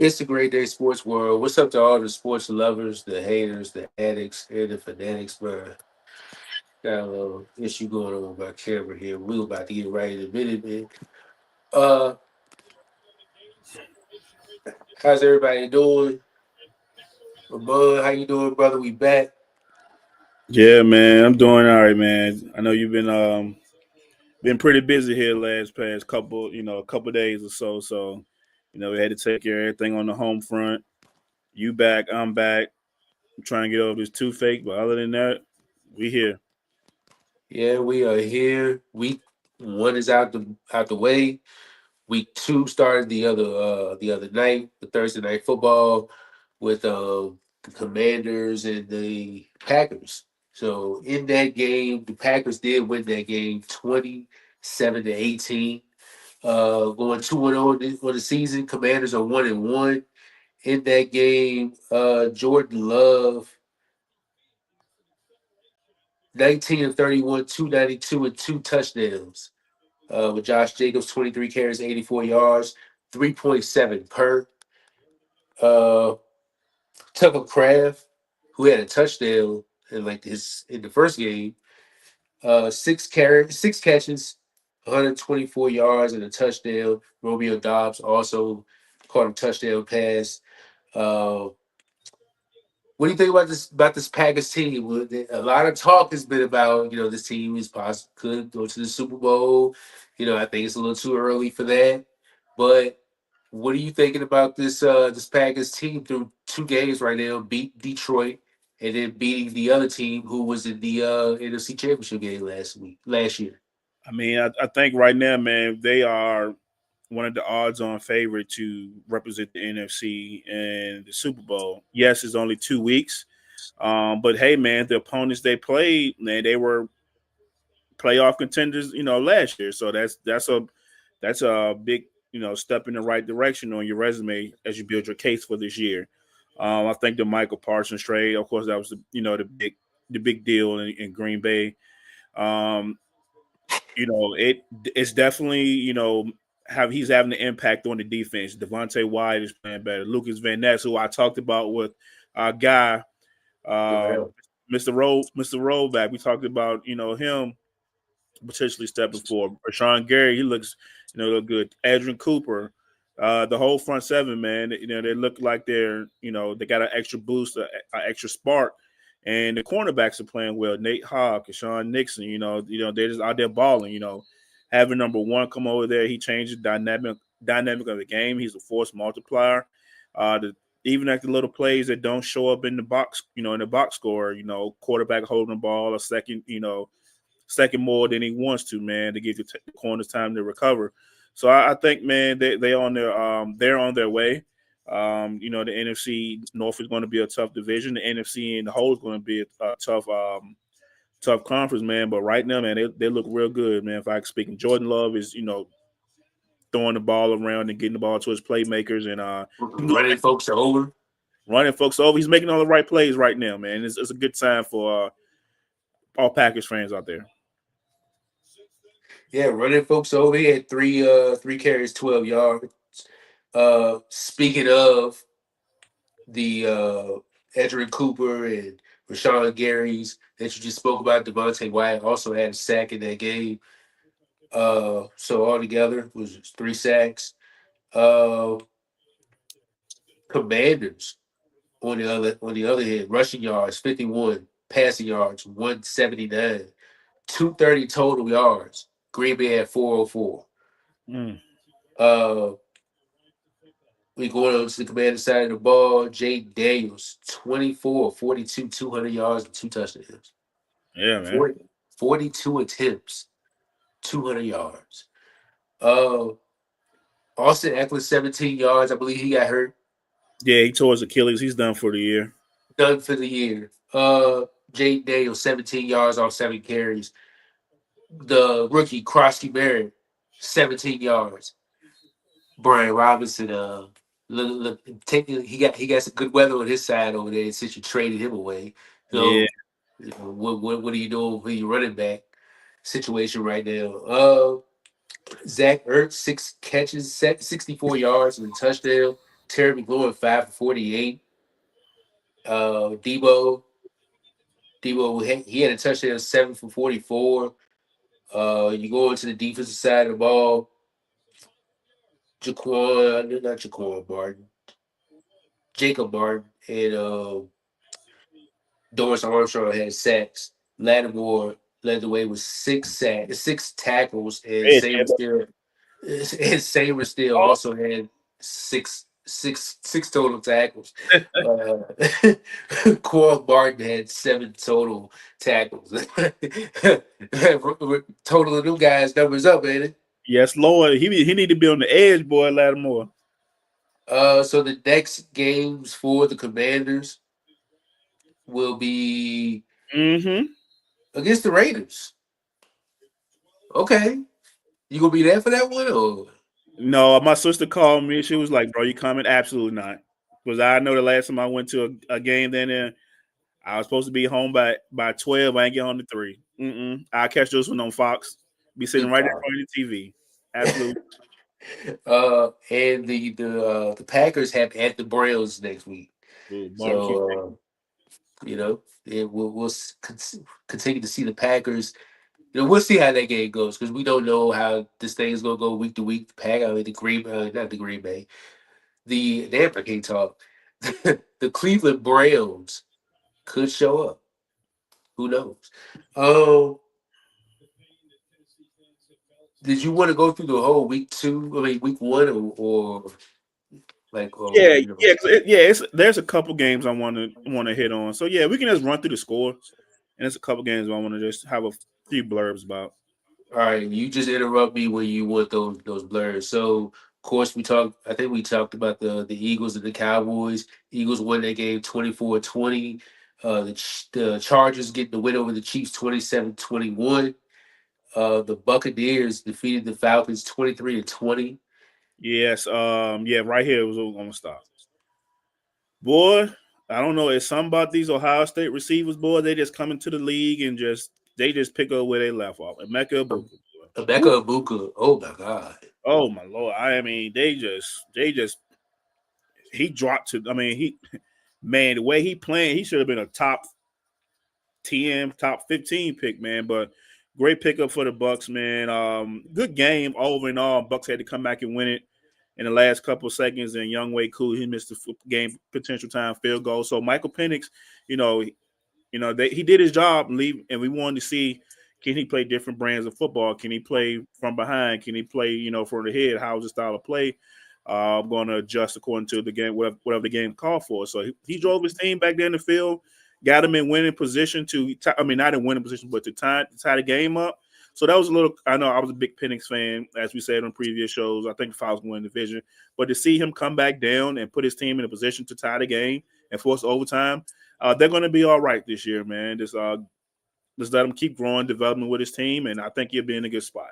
It's a great day, sports world. What's up to all the sports lovers, the haters, the addicts, and the fanatics, man? Got a little issue going on with my camera here. We're about to get right in a minute, man. Uh, how's everybody doing? Amon, how you doing, brother? We back. Yeah, man, I'm doing all right, man. I know you've been pretty busy here last past couple, a couple days or so. So, we had to take care of everything on the home front. You back, I'm back. I'm trying to get over this toothache, but other than that, we here. Yeah, we are here. Week one is out the way. Week two started the other night, the Thursday night football with the Commanders and the Packers. So in that game, the Packers did win that game 27-18. Going 2-0 on the season. Commanders are 1-1. In that game, Jordan Love 19 of 31, 292 and two touchdowns. With Josh Jacobs, 23 carries, 84 yards, 3.7 per. Uh, Tucker Craft, who had a touchdown in the first game, six catches, 124 yards and a touchdown. Romeo Dobbs also caught a touchdown pass. Uh, what do you think about this Packers team? A lot of talk has been about this team is possible could go to the Super Bowl. I think it's a little too early for that. But what are you thinking about this Packers team through two games right now? Beat Detroit and then beating the other team who was in the NFC Championship game last year. I mean, I think right now, man, they are one of the odds-on favorite to represent the NFC and the Super Bowl. Yes, it's only 2 weeks, but hey, man, the opponents they played, man, they were playoff contenders, last year. So that's a big, step in the right direction on your resume as you build your case for this year. I think the Michael Parsons trade, of course, that was the big deal in Green Bay. Um, it's definitely have he's having an impact on the defense. Devontae Wyatt is playing better. Lucas Van Ness, who I talked about with our guy, uh, Well, Mr. Rollback. We talked about him potentially stepping forward. Rashawn Gary, he looks, look good. Adrian Cooper, the whole front seven, man, they look like they got an extra boost, an extra spark. And the cornerbacks are playing well. Nate Hogg, Sean Nixon, they're just out there balling. Having number one come over there, he changes dynamic of the game. He's a force multiplier. Even at the little plays that don't show up in the box, in the box score, quarterback holding the ball a second more than he wants to, man, to give the corners time to recover. So I think, man, they're on their way. The NFC North is going to be a tough division. The NFC in the whole is going to be a tough conference, man. But right now, man, they look real good, man. If I can speak, and Jordan Love is throwing the ball around and getting the ball to his playmakers and running folks over. running folks over. He's making all the right plays right now, man. It's a good sign for all Packers fans out there. Yeah, running folks over. He had three carries, 12 yards. Speaking of the Edgerrin Cooper and Rashawn Gary's that you just spoke about, Devontae Wyatt also had a sack in that game. So altogether it was just three sacks. Uh, Commanders on the other hand, rushing yards 51, passing yards 179, 230 total yards. Green Bay had 404. Mm. Uh, we going on to the Commander side of the ball. Jay Daniels, 24, 42, 200 yards and two touchdowns. Yeah, man. 40, 42 attempts, 200 yards. Uh, Austin Eckler, 17 yards. I believe he got hurt. Yeah, he tore his Achilles. He's done for the year. Done for the year. Jay Daniels, 17 yards off seven carries. The rookie, Krosky Barrett, 17 yards. Brian Robinson, he got some good weather on his side over there since you traded him away. Yeah, So, what are you doing for your running back situation right now? Zach Ertz, six catches, 64 yards and a touchdown. Terry McLaurin 5 for 48. Debo he had a touchdown 7 for 44. You go into the defensive side of the ball. Not Jaquan Martin, Jacob Martin, and Doris Armstrong had sacks. Lattimore led the way with 6 sacks, 6 tackles, and Hey, Saber still also had six total tackles. Qual Barton had 7 total tackles. Total of them guys numbers up, ain't it? yes, Lord. He need to be on the edge, boy, Lattimore. So the next games for the Commanders will be Mm-hmm. against the Raiders. Okay, you gonna be there for that one, or No, my sister called me. She was like, "Bro, you coming? Absolutely not." Because I know the last time I went to a game, then I was supposed to be home by 12. I ain't get home to 3. I catch this one on Fox. Be sitting good right there in God? front of the TV. Absolutely. And the Packers have at the Browns next week, Ooh, barbecue. so continue to see the Packers. We'll see how that game goes because we don't know how this thing is gonna go week to week. I mean, not the Green Bay, the damn I can't talk. The Cleveland Browns could show up. Who knows? Um, did you want to go through the whole week two? I mean, week one, or like, Yeah, yeah, there's a couple games I want to hit on. So yeah, we can just run through the score, and there's a couple games I want to just have a few blurbs about. all right, you just interrupt me when you want those blurs. So, of course, I think we talked about the Eagles and the Cowboys. Eagles won that game 24-20. The Chargers getting the win over the Chiefs 27-21. The Buccaneers defeated the Falcons 23-20. Yes, yeah, right here was I'm gonna stop. Boy, I don't know. It's something about these Ohio State receivers, boy. They just come into the league and they just pick up where they left off. And Mecca Ibuka, boy. Emeka Woo. Ibuka, oh my God. Oh my lord! I mean, they just he dropped to. I mean, man, the way he playing, he should have been a top 10, top 15 pick, man. But great pickup for the Bucks, man. Good game over and all. Bucks had to come back and win it in the last couple of seconds. And Young Wei Cool, he missed the game potential time field goal. So Michael Penix, you know, he did his job, and we wanted to see, can he play different brands of football? Can he play from behind? Can he play, from the head? How's his style of play? I'm going to adjust according to the game, whatever the game called for. So he drove his team back there in the field, got him in winning position I mean, not in winning position, but to tie the game up. So that was a little. I know I was a big Penix fan, as we said on previous shows. I think the Falcons win the division, but to see him come back down and put his team in a position to tie the game and force overtime, they're going to be all right this year, man. Just let him keep growing, developing with his team, and I think he'll be in a good spot.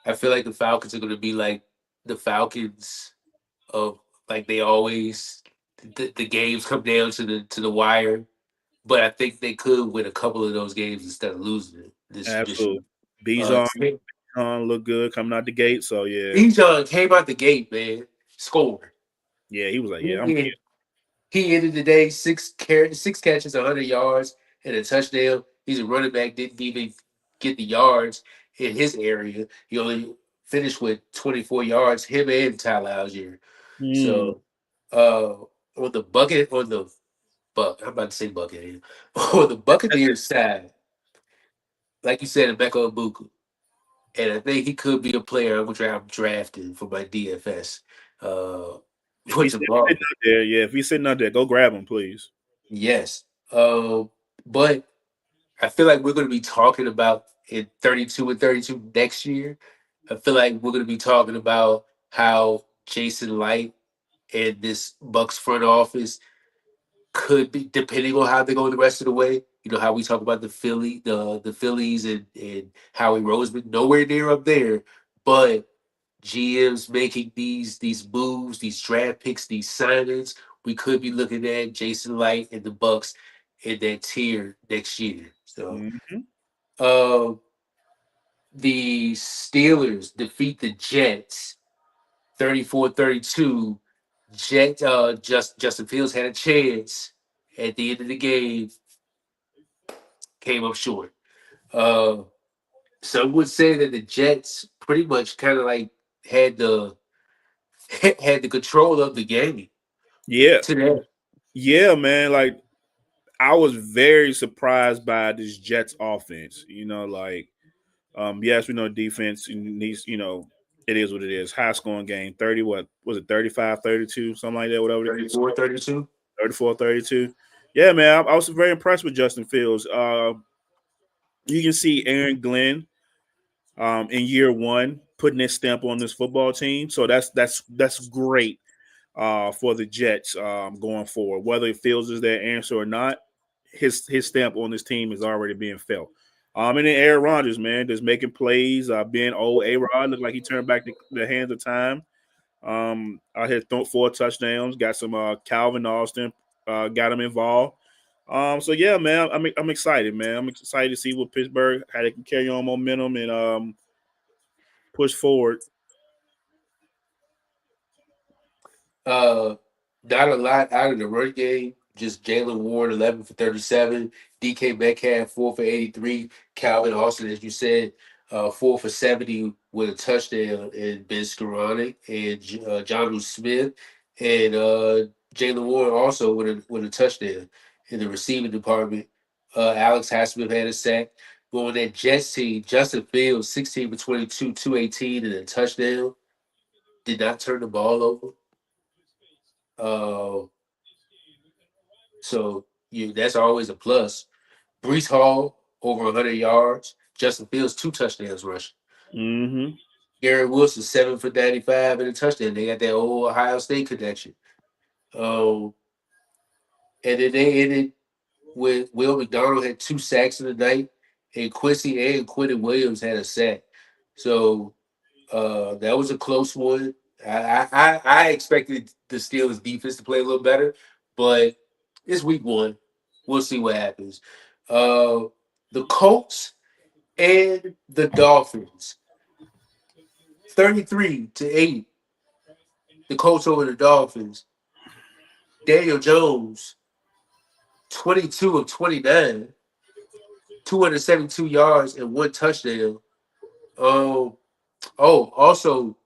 I feel like the Falcons are going to be like the Falcons of like they always. The games come down to the wire, but I think they could win a couple of those games instead of losing it this year. Absolutely. Bijan Trey- look good coming out the gate, so yeah, Bijan came out the gate, man, scored. yeah, he was like, yeah, I'm He, he ended the day 6 catches, 100 yards, and a touchdown. He's a running back, didn't even get the yards in his area. He only finished with 24 yards, him and Tyler Algier. here. So uh on the bucket on the buck I'm about to say bucket here. On the Buccaneers side, like you said, Emeka Ibuka. And I think he could be a player which I'm drafting for my DFS. Uh If for he's sitting tomorrow. out there, yeah, if he's sitting out there, go grab him, please. Yes. But I feel like we're going to be talking about in 32 and 32 next year. I feel like we're going to be talking about how Jason Light and this Bucks front office could be, depending on how they go the rest of the way. You know how we talk about the Phillies and Howie Roseman, nowhere near up there, but GMs making these moves, these draft picks, these signings. We could be looking at Jason Light and the Bucks in that tier next year. So, Mm-hmm. uh, the Steelers defeat the Jets 34-32. Justin Fields had a chance at the end of the game, came up short. Uh, some would say that the Jets pretty much kind of like had the had the control of the game Yeah, to that. yeah, man. Like I was very surprised by this Jets offense. Yes, we know defense needs, it is what it is. High scoring game. 30, what was it, 35, 32, something like that, whatever the 34, 32. 34, 32. Yeah, man. I was very impressed with Justin Fields. You can see Aaron Glenn in year one putting his stamp on this football team. So that's great for the Jets going forward. Whether Fields is their answer or not, his stamp on this team is already being felt. And then Aaron Rodgers, man, just making plays. Being old A-Rod, looked like he turned back the hands of time. I had 4 touchdowns. Got some Calvin Austin. Got him involved. So yeah, man, I'm excited, man. I'm excited to see what Pittsburgh how they can carry on momentum and push forward. Uh, Not a lot out of the run game. Just Jalen Warren, 11 for 37. DK Metcalf, 4 for 83. Calvin Austin, as you said, 4 for 70 with a touchdown. And Ben Skoranek and John Smith. And Jalen Warren also with a touchdown in the receiving department. Alex Highsmith had a sack. But on that Jets team, Justin Fields, 16 for 22, 218, and a touchdown. Did not turn the ball over. Uh, so that's always a plus. Brees Hall over 100 yards. Justin Fields 2 touchdowns rushing. Mm-hmm. Gary Wilson 7 for 95 and a touchdown. They got that old Ohio State connection. Um, and then they ended with Will McDonald had 2 sacks in the night, and Quincy and Quentin Williams had a sack. So that was a close one. I expected the Steelers defense to play a little better, but it's week one. We'll see what happens. Uh, the Colts and the Dolphins, 33-8. The Colts over the Dolphins. Daniel Jones, 22 of 29, 272 yards and 1 touchdown. Um, also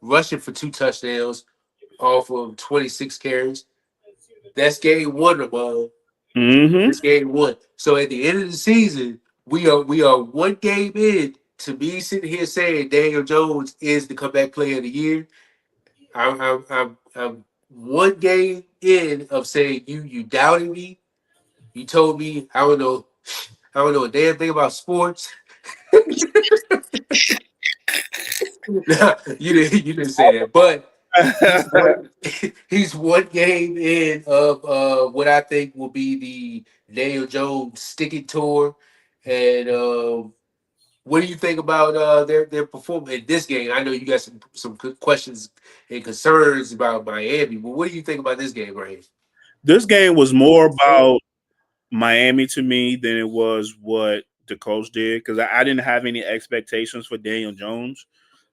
rushing for 2 touchdowns off of 26 carries. That's game one, Ramon. Mm-hmm. That's game one. So at the end of the season, we are 1 game in to me sitting here saying Daniel Jones is the comeback player of the year. I'm 1 game in of saying you doubted me. You told me I don't know a damn thing about sports. No, you didn't say that, but he's one he's 1 game in of what I think will be the Daniel Jones sticking tour. And what do you think about their performance in this game? I know you got some good questions and concerns about Miami, but what do you think about this game right This game was more here? about Miami to me than it was what the Colts did because I didn't have any expectations for Daniel Jones.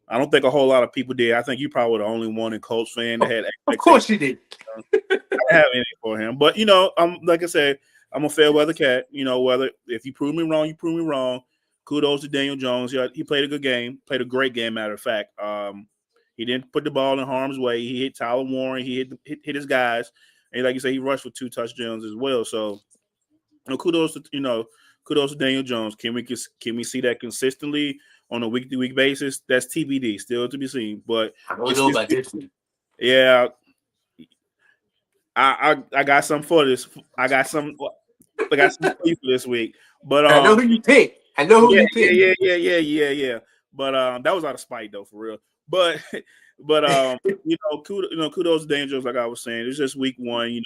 I don't think a whole lot of people did. I think you probably were the only one in Colts fan that Oh, had of expectations. course you did. I have any for him, but I'm like I said, I'm a fair weather cat. Whether if you prove me wrong, you prove me wrong. Kudos to Daniel Jones. Yeah, he played a good game, played a great game. Matter of fact, he didn't put the ball in harm's way. He hit Tyler Warren. He hit his guys, and like you say, he rushed for 2 touchdowns as well. So kudos to Daniel Jones. Can we see that consistently on a week to week basis? That's TBD, still to be seen. But I don't it's know it's about this week. yeah. I got some for this. I got some for you for this week. But I know who you pick. I know who yeah, you yeah, pick. yeah, yeah, yeah, yeah, yeah. But that was out of spite though, for real. But but kudos to Daniel, like I was saying. It's just week one,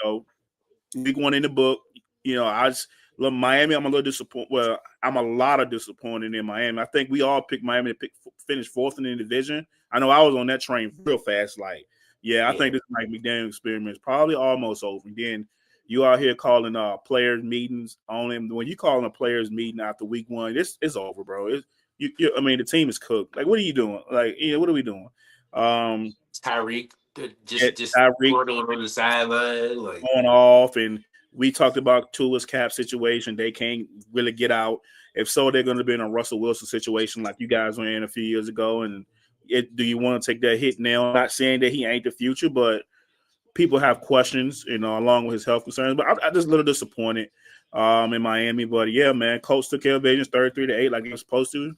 week one in the book. I just love Miami. I'm a little disappointed. Well, I'm a lot of disappointed in Miami. I think we all picked Miami to finish fourth in the division. I know I was on that train real fast. Like, yeah, I Yeah, think this Mike McDaniel experiment is probably almost over. And then you out here calling players meetings on him. When you calling a players meeting after week one, it's over, bro. I mean, the team is cooked. Like, what are you doing? Like, what are we doing? Um, Tyreek. Just Tyreek going on the sideline, like going off, and we talked about Tua's cap situation. They can't really get out. If so, they're going to be in a Russell Wilson situation like you guys were in a few years ago. And do you want to take that hit now? Not saying that he ain't the future, but people have questions, along with his health concerns. But I'm just a little disappointed in Miami. But yeah, man, Colts took care of business 33-8 like it was supposed to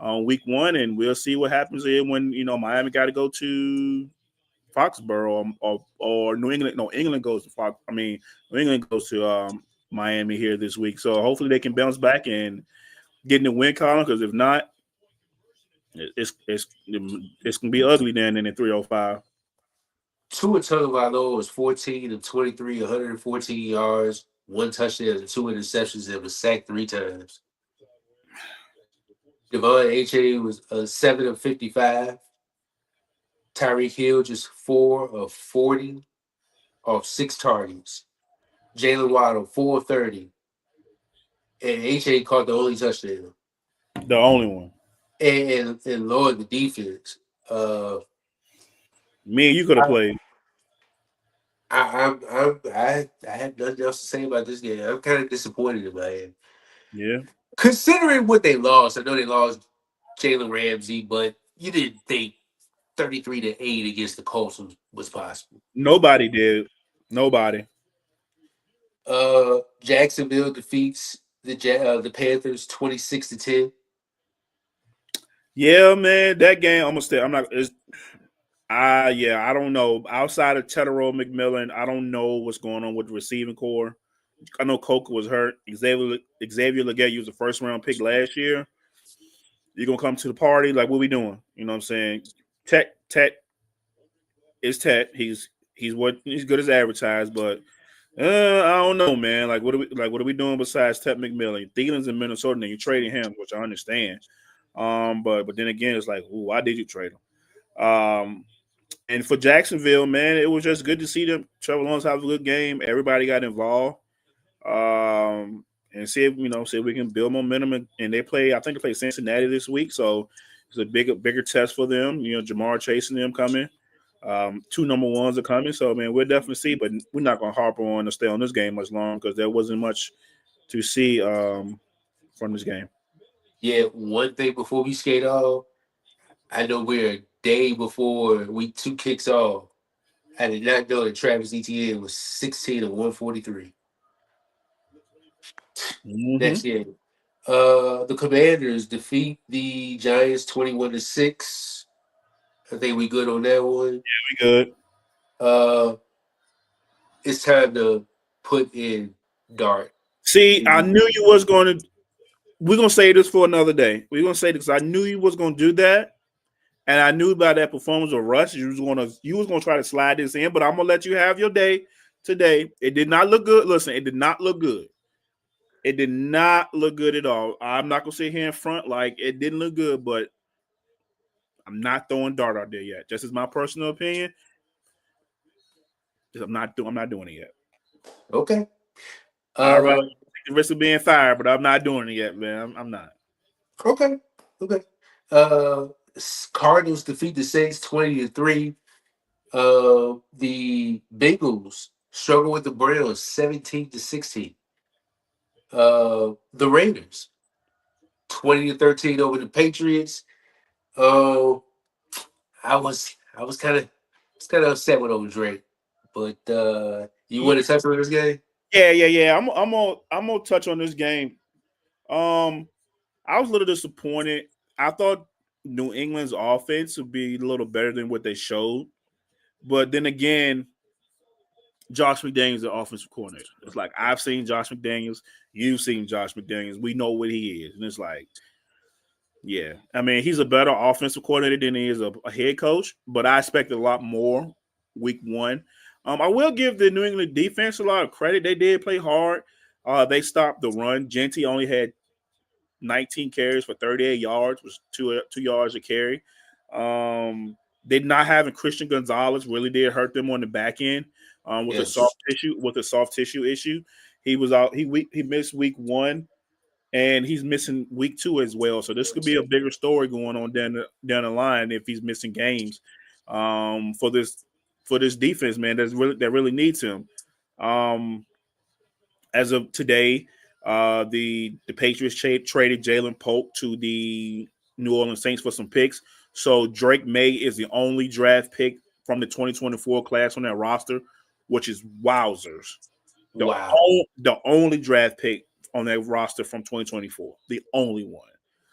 on week 1, and we'll see what happens here when Miami got to go to Foxborough or New England. No, England goes to Fox. I mean, New England goes to Miami here this week. So hopefully they can bounce back and get in the win column. Because if not, it's gonna be ugly then in the 305. Tua Tagovailoa was 14 of 23, 114 yards, one touchdown, and two interceptions, and was sacked 3 times. Devon H.A. was 7 of 55. Tyreek Hill just 4 of 40 off 6 targets. Jalen Waddle 4 of 30. And H.A. caught the only touchdown. The only one. And Lord, the defense. Me and you could have I, played. I have nothing else to say about this game. I'm kind of disappointed in Miami. Yeah. Considering what they lost, I know they lost Jalen Ramsey, but you didn't think 33-8 against the Colts was possible. Nobody did. Nobody. Jacksonville defeats the Panthers 26-10. Yeah, man. That game, I'm gonna stay. I'm not. I don't know. Outside of Tedero McMillan, I don't know what's going on with the receiving core. I know Coker was hurt. Xavier Legette was a first round pick last year. You're gonna come to the party, like what we doing? You know what I'm saying? Tech is Tech. He's good as advertised, but I don't know, man. What are we doing besides Ted McMillan? Thielen's in Minnesota, and you trading him, which I understand. But then again, it's like, ooh, why did you trade him? And for Jacksonville, man, it was just good to see them. Trevor Lawrence have a good game. Everybody got involved. And see if we can build momentum. And they play, I think they play Cincinnati this week, so it's a bigger test for them. Jamar Chase and them coming. 2 number ones are coming, so man, we'll definitely see. But we're not gonna harp on to stay on this game much longer because there wasn't much to see from this game. Yeah, one thing before we skate off, I know we're a day before week 2 kicks off. I did not know that Travis Etienne was 16 of 143. Next Mm-hmm. game. The Commanders defeat the Giants 21-6. I think we good on that one. We good. Uh, it's time to put in Dart. See, I knew you was going to. We're gonna say this for another day. We're gonna say this. I knew you was gonna do that, and I knew by that performance of Russ, you was gonna try to slide this in. But I'm gonna let you have your day today. It did not look good. Listen, it did not look good. It did not look good at all. I'm not gonna sit here in front like it didn't look good, but I'm not throwing Dart out there yet. Just as my personal opinion, I'm not doing it yet. Okay. I'd rather Uh, take the risk of being fired, but I'm not doing it yet, man. I'm not. okay. Okay. Uh, Cardinals defeat the Saints 20-3. The Bengals struggle with the Browns 17-16. The Raiders 20-13 over the Patriots. Uh, I was kind of upset with old Drake, but you want to touch on this game? Yeah. I'm gonna touch on this game. Um, I was a little disappointed. I thought New England's offense would be a little better than what they showed, but then again, Josh McDaniels is the offensive coordinator. It's like I've seen Josh McDaniels, you've seen Josh McDaniels. We know what he is, and it's like, yeah, I mean, he's a better offensive coordinator than he is a head coach. But I expected a lot more week 1. I will give the New England defense a lot of credit. They did play hard. They stopped the run. Genty only had 19 carries for 38 yards, was two yards a carry. They not having Christian Gonzalez really did hurt them on the back end with a Yes. soft tissue issue. He was out. He missed week 1, and he's missing week 2 as well. So this could be a bigger story going on down the line if he's missing games for this for this defense, man. That really needs him. Um, as of today, the Patriots traded Jalen Polk to the New Orleans Saints for some picks. So Drake May is the only draft pick from the 2024 class on that roster, which is wowzers. Wow. The only draft pick on that roster from 2024, the only one.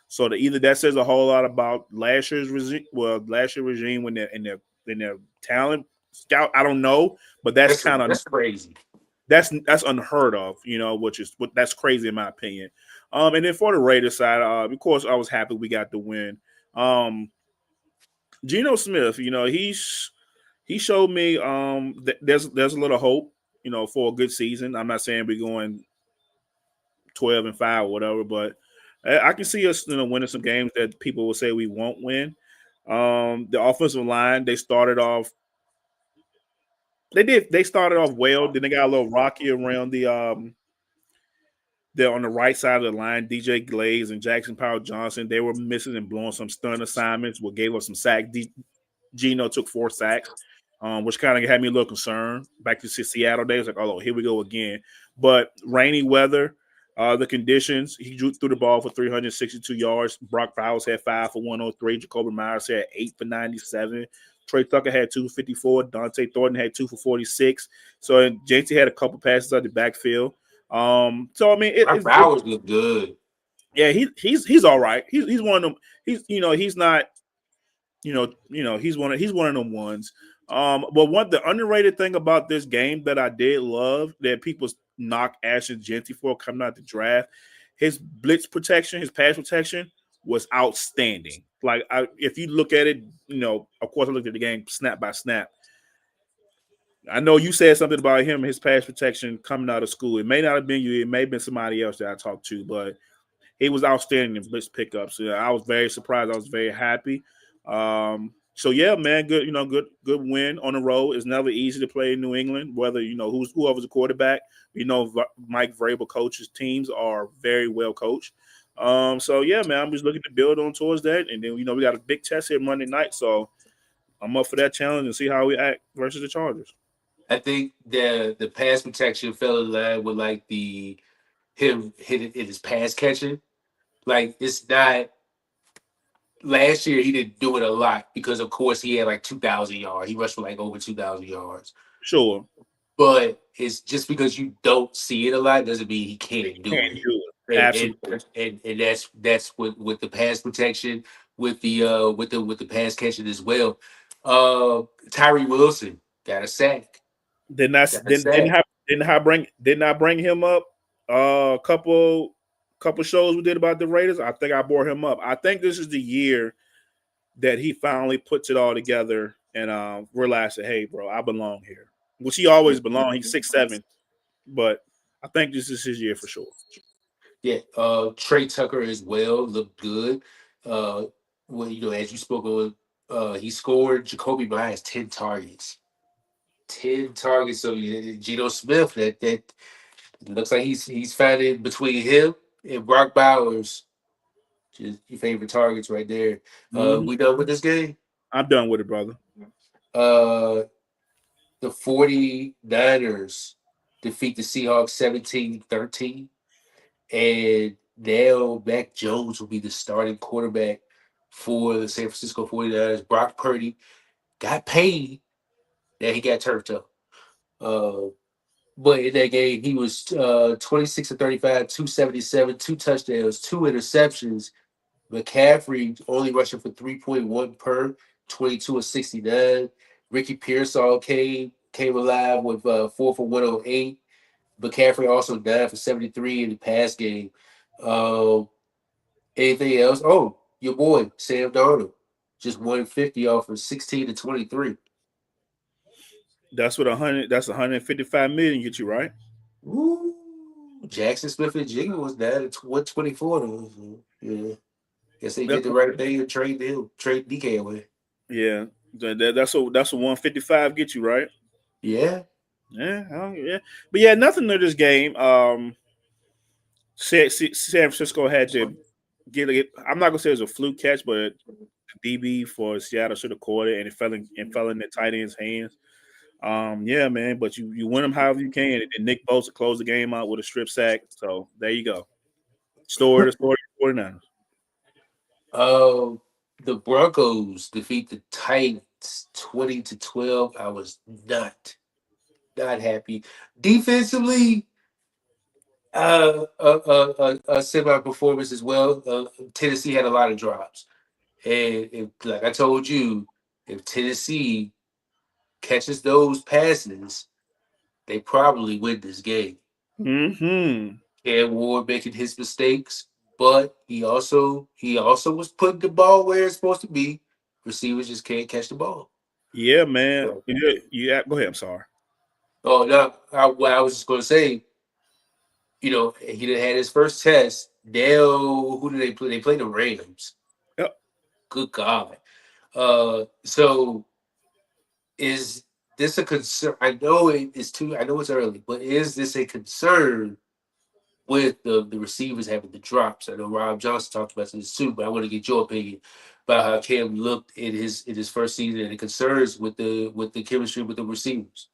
So either that says a whole lot about last year's regime, last year's regime when they're in their talent scout. I don't know, but That's crazy. that's unheard of, which is that's crazy in my opinion. And then for the Raiders side, of course, I was happy we got the win. Um, Geno Smith, he showed me that there's a little hope, for a good season. I'm not saying we're going 12-5 or whatever, but I can see us, winning some games that people will say we won't win. The offensive line, they started off well, then they got a little rocky around they're on the right side of the line. DJ Glaze and Jackson Powell Johnson, they were missing and blowing some stun assignments, what gave us some sacks. Gino took 4 sacks, which kind of had me a little concerned. Back to Seattle days, like, oh, here we go again. But rainy weather, the conditions, he threw the ball for 362 yards. Brock Bowers had 5 for 103. Jacoby Myers had 8 for 97. Trey Tucker had 2 for 54. Dante Thornton had 2 for 46. So and JT had a couple passes out the backfield. So I mean, Our Bowers look good. yeah, he's all right. He's one of them. He's not he's one of them ones. But the underrated thing about this game that I did love that people knock Ashton Genty for coming out the draft, his blitz protection, his pass protection was outstanding. Like if you look at it, of course I looked at the game snap by snap. I know you said something about him, his pass protection coming out of school. It may not have been you, it may have been somebody else that I talked to, but he was outstanding in blitz pickups. Yeah, I was very surprised. I was very happy. So yeah, man, good. Good win on the road. It's never easy to play in New England. Whether whoever's the quarterback, Mike Vrabel coaches teams are very well coached. So yeah, man, I'm just looking to build on towards that, and then we got a big test here Monday night. So I'm up for that challenge and see how we act versus the Chargers. I think the pass protection fell in line with like the him hitting it his pass catching. Like it's not last year he didn't do it a lot because of course he had like 2,000 yards. He rushed for like over 2,000 yards. Sure, But it's just because you don't see it a lot doesn't mean he can't do can't it. do it. And Absolutely. that's with the pass protection, with the pass catching as well. Tyree Wilson got a sack. Didn't I Got a didn't sack. didn't I bring him up a couple shows we did about the Raiders? I think I brought him up. I think this is the year that he finally puts it all together and realized that, hey, bro, I belong here. Which he always belonged. He's 6'7", but I think this is his year for sure. Yeah, Trey Tucker as well looked good. Uh, well, as you spoke of, he scored. Jacoby Myers 10 targets, 10 targets. So yeah, Geno Smith, that looks like he's finding between him and Brock Bowers, just your favorite targets right there. Hmm. We done with this game. I'm done with it, brother. Uh, the 49ers defeat the Seahawks 17-13. And now Mac Jones will be the starting quarterback for the San Francisco 49ers. Brock Purdy got paid that he got turfed up. Uh, but in that game, he was 26 of 35, 277, 2 touchdowns, 2 interceptions. McCaffrey only rushing for 3.1 per, 22 of 69. Ricky Pearsall came alive with 4 for 108. McCaffrey also 9 for 73 in the pass game. Um, Anything else? Oh, your boy Sam Darnold just 150 off of 16 to 23. That's what 100. That's 155 million get you right. Woo! Jackson Smith and Jigga was down at 124 though. So, yeah, guess they did That's the right thing and trade DK away. yeah. That's what 155 get you right. Yeah, Yeah, yeah. But yeah, nothing to this game. San Francisco had to get it. I'm not gonna say it was a fluke catch, but the DB for Seattle should have caught it, and it fell in the tight end's hands. Yeah, man. But you win them however you can, and Nick Bosa closed the game out with a strip sack. So there you go. Story 49ers. Um, the Broncos defeat the Titans 20-12. I was not happy. Defensively, a semi performance as well. Tennessee had a lot of drops, and if, like I told you, if Tennessee catches those passes, they probably win this game. Hmm. Cam Ward making his mistakes, but he also was putting the ball where it's supposed to be. Receivers just can't catch the ball. Yeah, man. So, Yeah. Go ahead. I'm sorry. oh, now what I was just going to say, he done had his first test. Now, who do they play? They play the Rams. Yep. Good God. So is this a concern? I know it is too. I know it's early, but is this a concern with the receivers having the drops? I know Rob Johnson talked about this too, but I want to get your opinion about how Cam looked in his first season and the concerns with the chemistry with the receivers.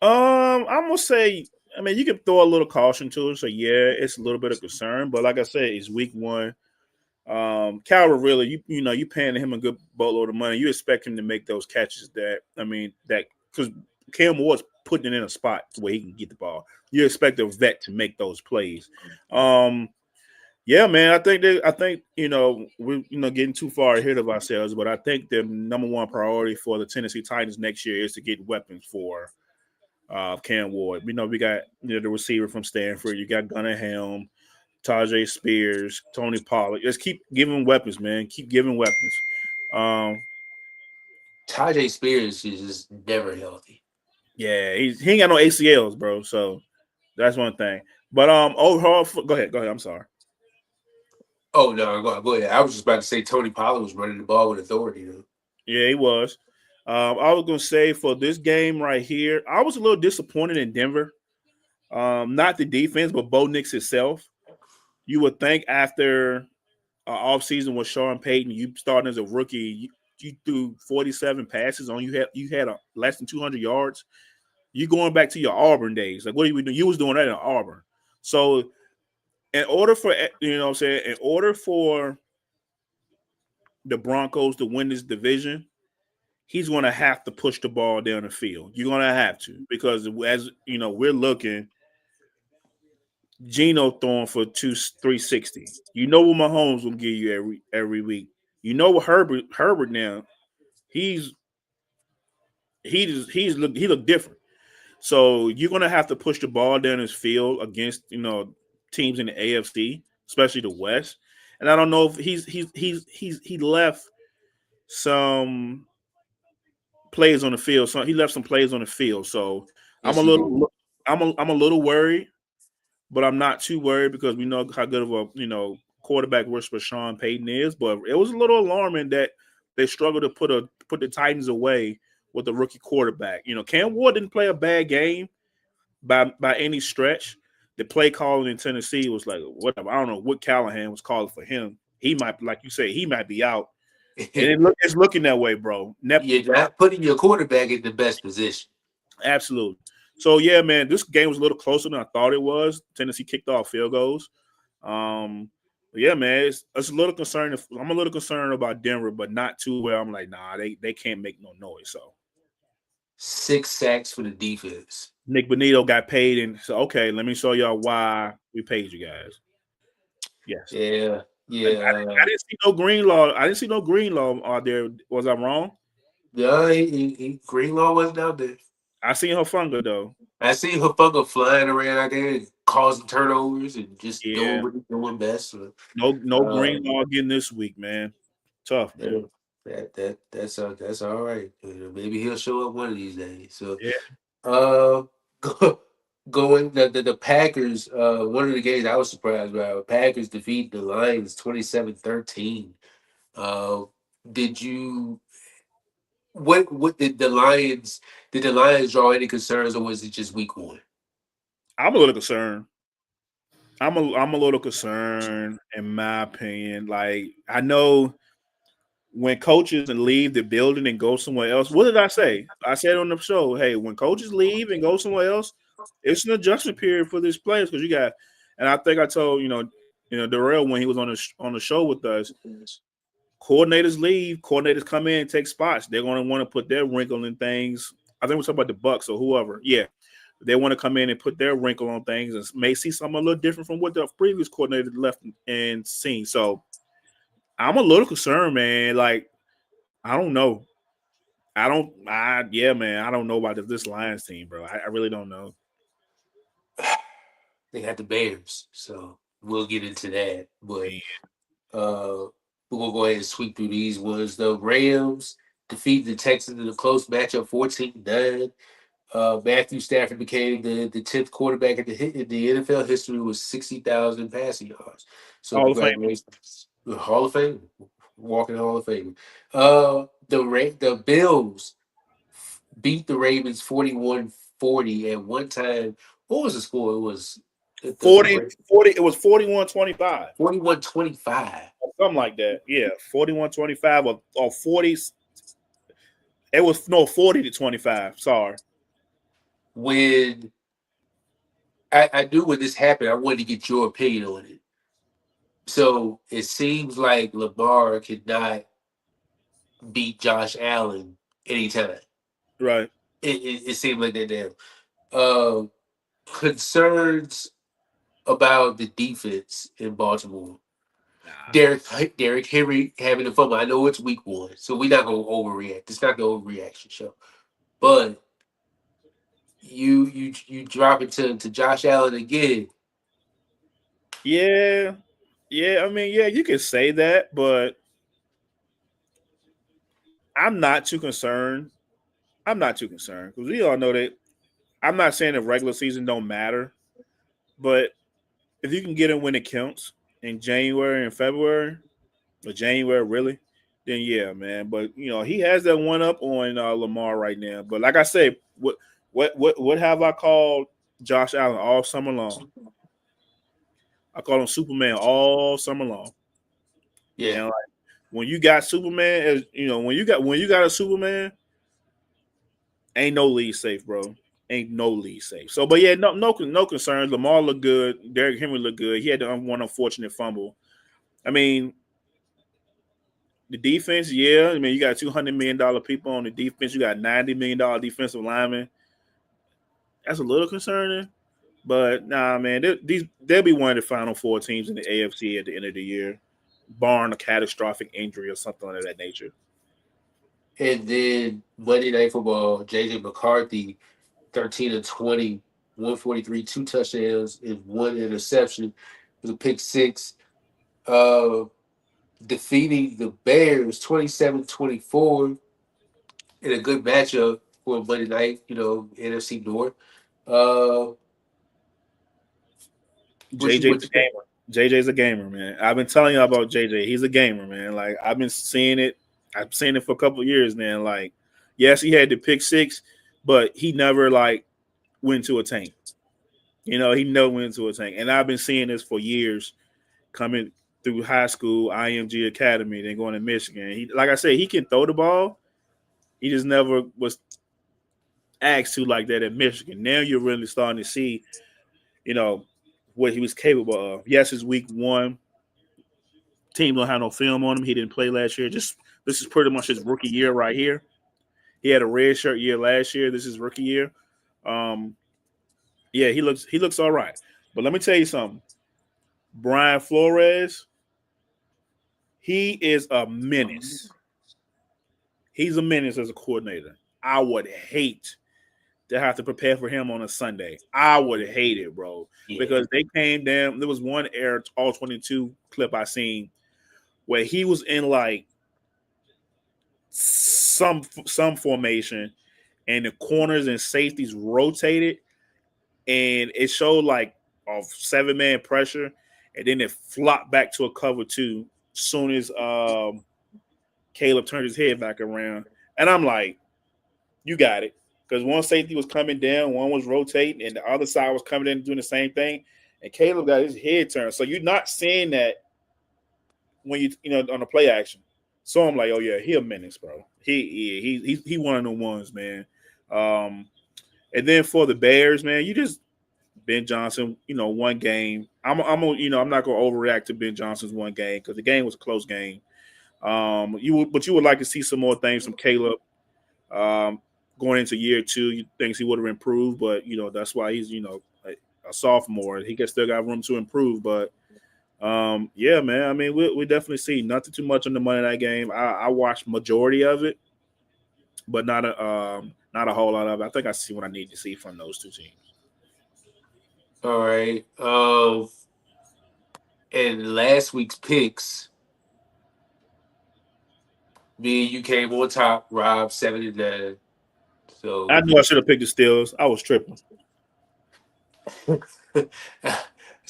I'm gonna say. I mean, you can throw a little caution to it. So yeah, it's a little bit of concern, but like I said, it's week one. Calvin really, you paying him a good boatload of money. You expect him to make those catches that because Cam Ward's putting it in a spot where he can get the ball. You expect a vet to make those plays. Um, yeah, man, I think we're getting too far ahead of ourselves, but I think the number one priority for the Tennessee Titans next year is to get weapons for Cam Ward. We got the receiver from Stanford. You got Gunnar Helm, Tajay Spears, Tony Pollard. Just keep giving weapons, man. Keep giving weapons. Um, Tajay Spears is just never healthy. yeah, he ain't got no ACLs, bro. So that's one thing. But overall, go ahead, go ahead. I'm sorry. Oh no, go ahead. I was just about to say Tony Pollard was running the ball with authority. Though. Yeah, he was. I was gonna say for this game right here, I was a little disappointed in Denver. Not the defense, but Bo Nix itself. You would think after offseason with Sean Payton, you starting as a rookie, you threw 47 passes on you had a less than 200 yards. You going back to your Auburn days. Like what are you doing? You was doing that in Auburn. So in order for what I'm saying, in order for the Broncos to win this division, he's going to have to push the ball down the field. You're going to have to because as we're looking, Geno throwing for 360. You know what Mahomes will give you every week. You know what Herbert now. He's he looked different. So you're gonna have to push the ball down his field against teams in the AFC, especially the West. And I don't know if he left some plays on the field. So he left some plays on the field. So I'm Yes, a he did. little I'm a little worried, but I'm not too worried because we know how good of a quarterback whisperer Sean Payton is. But it was a little alarming that they struggled to put the Titans away with a rookie quarterback. Cam Ward didn't play a bad game by any stretch. The play calling in Tennessee was like whatever. I don't know what Callahan was calling for him. He might, like you say, he might be out, and it's looking that way, bro. You're not putting your quarterback in the best position. Absolutely. So yeah, man, this game was a little closer than I thought it was. Tennessee kicked off field goals. But yeah, man, it's a little concerned. I'm a little concerned about Denver, but not too well. I'm like, nah, they can't make no noise. So 6 sacks for the defense. Nick Benito got paid, and so okay, let me show y'all why we paid you guys. Yes, Yeah, I, yeah. I didn't see no green law. I didn't see no green law out there. Was I wrong? No, Greenlaw wasn't out there. I seen Hufunga though. I see Hufanga flying around out there and causing turnovers and just doing Yeah, what he's doing best. So, no green um, law again this week, man. Tough, man. yeah, that's all right. Maybe he'll show up one of these days. So, Yeah. uh, go, going the Packers. One of the games I was surprised about. Packers defeat the Lions 27-13. Uh, did you what did the Lions draw any concerns or was it just week one? I'm a little concerned. I'm a little concerned in my opinion. Like I know when coaches and leave the building and go somewhere else, what did I say? I said on the show, hey, when coaches leave and go somewhere else, it's an adjustment period for these players because you got, and I think I told Darrell when he was on the show with us, coordinators leave, coordinators come in and take spots. They're going to want to put their wrinkle in things. I think we're talking about the Bucks or whoever. Yeah, they want to come in and put their wrinkle on things and may see something a little different from what the previous coordinator left and seen. So I'm a little concerned, man. Like I don't know. Yeah, man. I don't know about this Lions team, bro. I really don't know. They got the Bears, so we'll get into that. But Man. uh, we're gonna go ahead and sweep through these ones. The Rams defeat the Texans in a close matchup, 14-9. Matthew Stafford became the 10th quarterback in the NFL history with 60,000 passing yards. So Hall of Fame. congratulations, Hall of Fame, walking Hall of Fame. The Bills beat the Ravens 41-40 at one time. What was the score? It was the 40, 40. It was 41-25. 41-25 Something like that. Yeah, 41-25 or 40. It was no 40-25. Sorry. when I knew when this happened, I wanted to get your opinion on it. So it seems like Lamar could not beat Josh Allen anytime. Right. It seemed like that now. Uh, Concerns about the defense in Baltimore. Nah. Derrick Henry having a fumble. I know it's week one, so we're not gonna overreact. It's not the overreaction show. But you drop it to Josh Allen again. Yeah. Yeah. I mean, yeah, you can say that, but I'm not too concerned. I'm not too concerned because we all know that. I'm not saying the regular season don't matter, but if you can get him when it counts in January and February, or January really, then yeah, man. But he has that one up on Lamar right now. But like I say, what have I called Josh Allen all summer long? I call him Superman all summer long. Yeah. And like when you got Superman, as when you got a Superman, ain't no league safe, bro. Ain't no league safe. So, but yeah, no concern. Lamar looked good. Derrick Henry looked good. He had the one unfortunate fumble. I mean, the defense, yeah. I mean, you got $200 million people on the defense. You got $90 million defensive linemen. That's a little concerning. But nah, man, they'll be one of the final four teams in the AFC at the end of the year, barring a catastrophic injury or something of that nature. And then Monday Night Football, JJ McCarthy, 13 of 20, 143, two touchdowns, and one interception. It was a pick six. Uh, Defeating the Bears 27-24 in a good matchup for Monday night, NFC North. Uh, what you JJ's what a you think? gamer. JJ's a gamer, man. I've been telling you about JJ. He's a gamer, man. Like I've been seeing it. I've seen it for a couple of years now. Like, yes, he had the pick six, but he never like went to a tank. He never went to a tank. And I've been seeing this for years coming through high school, IMG Academy, then going to Michigan. He, like I said, he can throw the ball. He just never was asked to like that at Michigan. Now you're really starting to see, you know, what he was capable of. Yes, it's week one. Team don't have no film on him. He didn't play last year. Just this is pretty much his rookie year right here. He had a red shirt year last year. This is rookie year. Um, yeah, he looks all right. But let me tell you something. Brian Flores, he is a menace. He's a menace as a coordinator. I would hate to have to prepare for him on a Sunday. I would hate it, bro, Yeah. because they came down. There was one Air All 22 clip I seen where he was in like some formation, and the corners and safeties rotated, and it showed like a 7-man pressure, and then it flopped back to a cover two. Soon as Caleb turned his head back around, and I'm like, you got it. Because one safety was coming down, one was rotating, and the other side was coming in and doing the same thing. And Caleb got his head turned. So you're not seeing that when on the play action. So I'm like, oh yeah, he a menace, bro. He one of the ones, man. Um, and then for the Bears, man, you just Ben Johnson, one game. I'm not gonna overreact to Ben Johnson's one game because the game was a close game. But you would like to see some more things from Caleb. Um, Going into year two, you think he would have improved, but that's why he's a sophomore. He can still got room to improve, but yeah, man. I mean, we definitely see nothing too much on the Monday night game. I watched majority of it, but not a whole lot of it. I think I see what I need to see from those two teams. All right. And last week's picks, me and you came on top. Rob 7-9. I So, knew I should have picked the Steelers. I was tripping.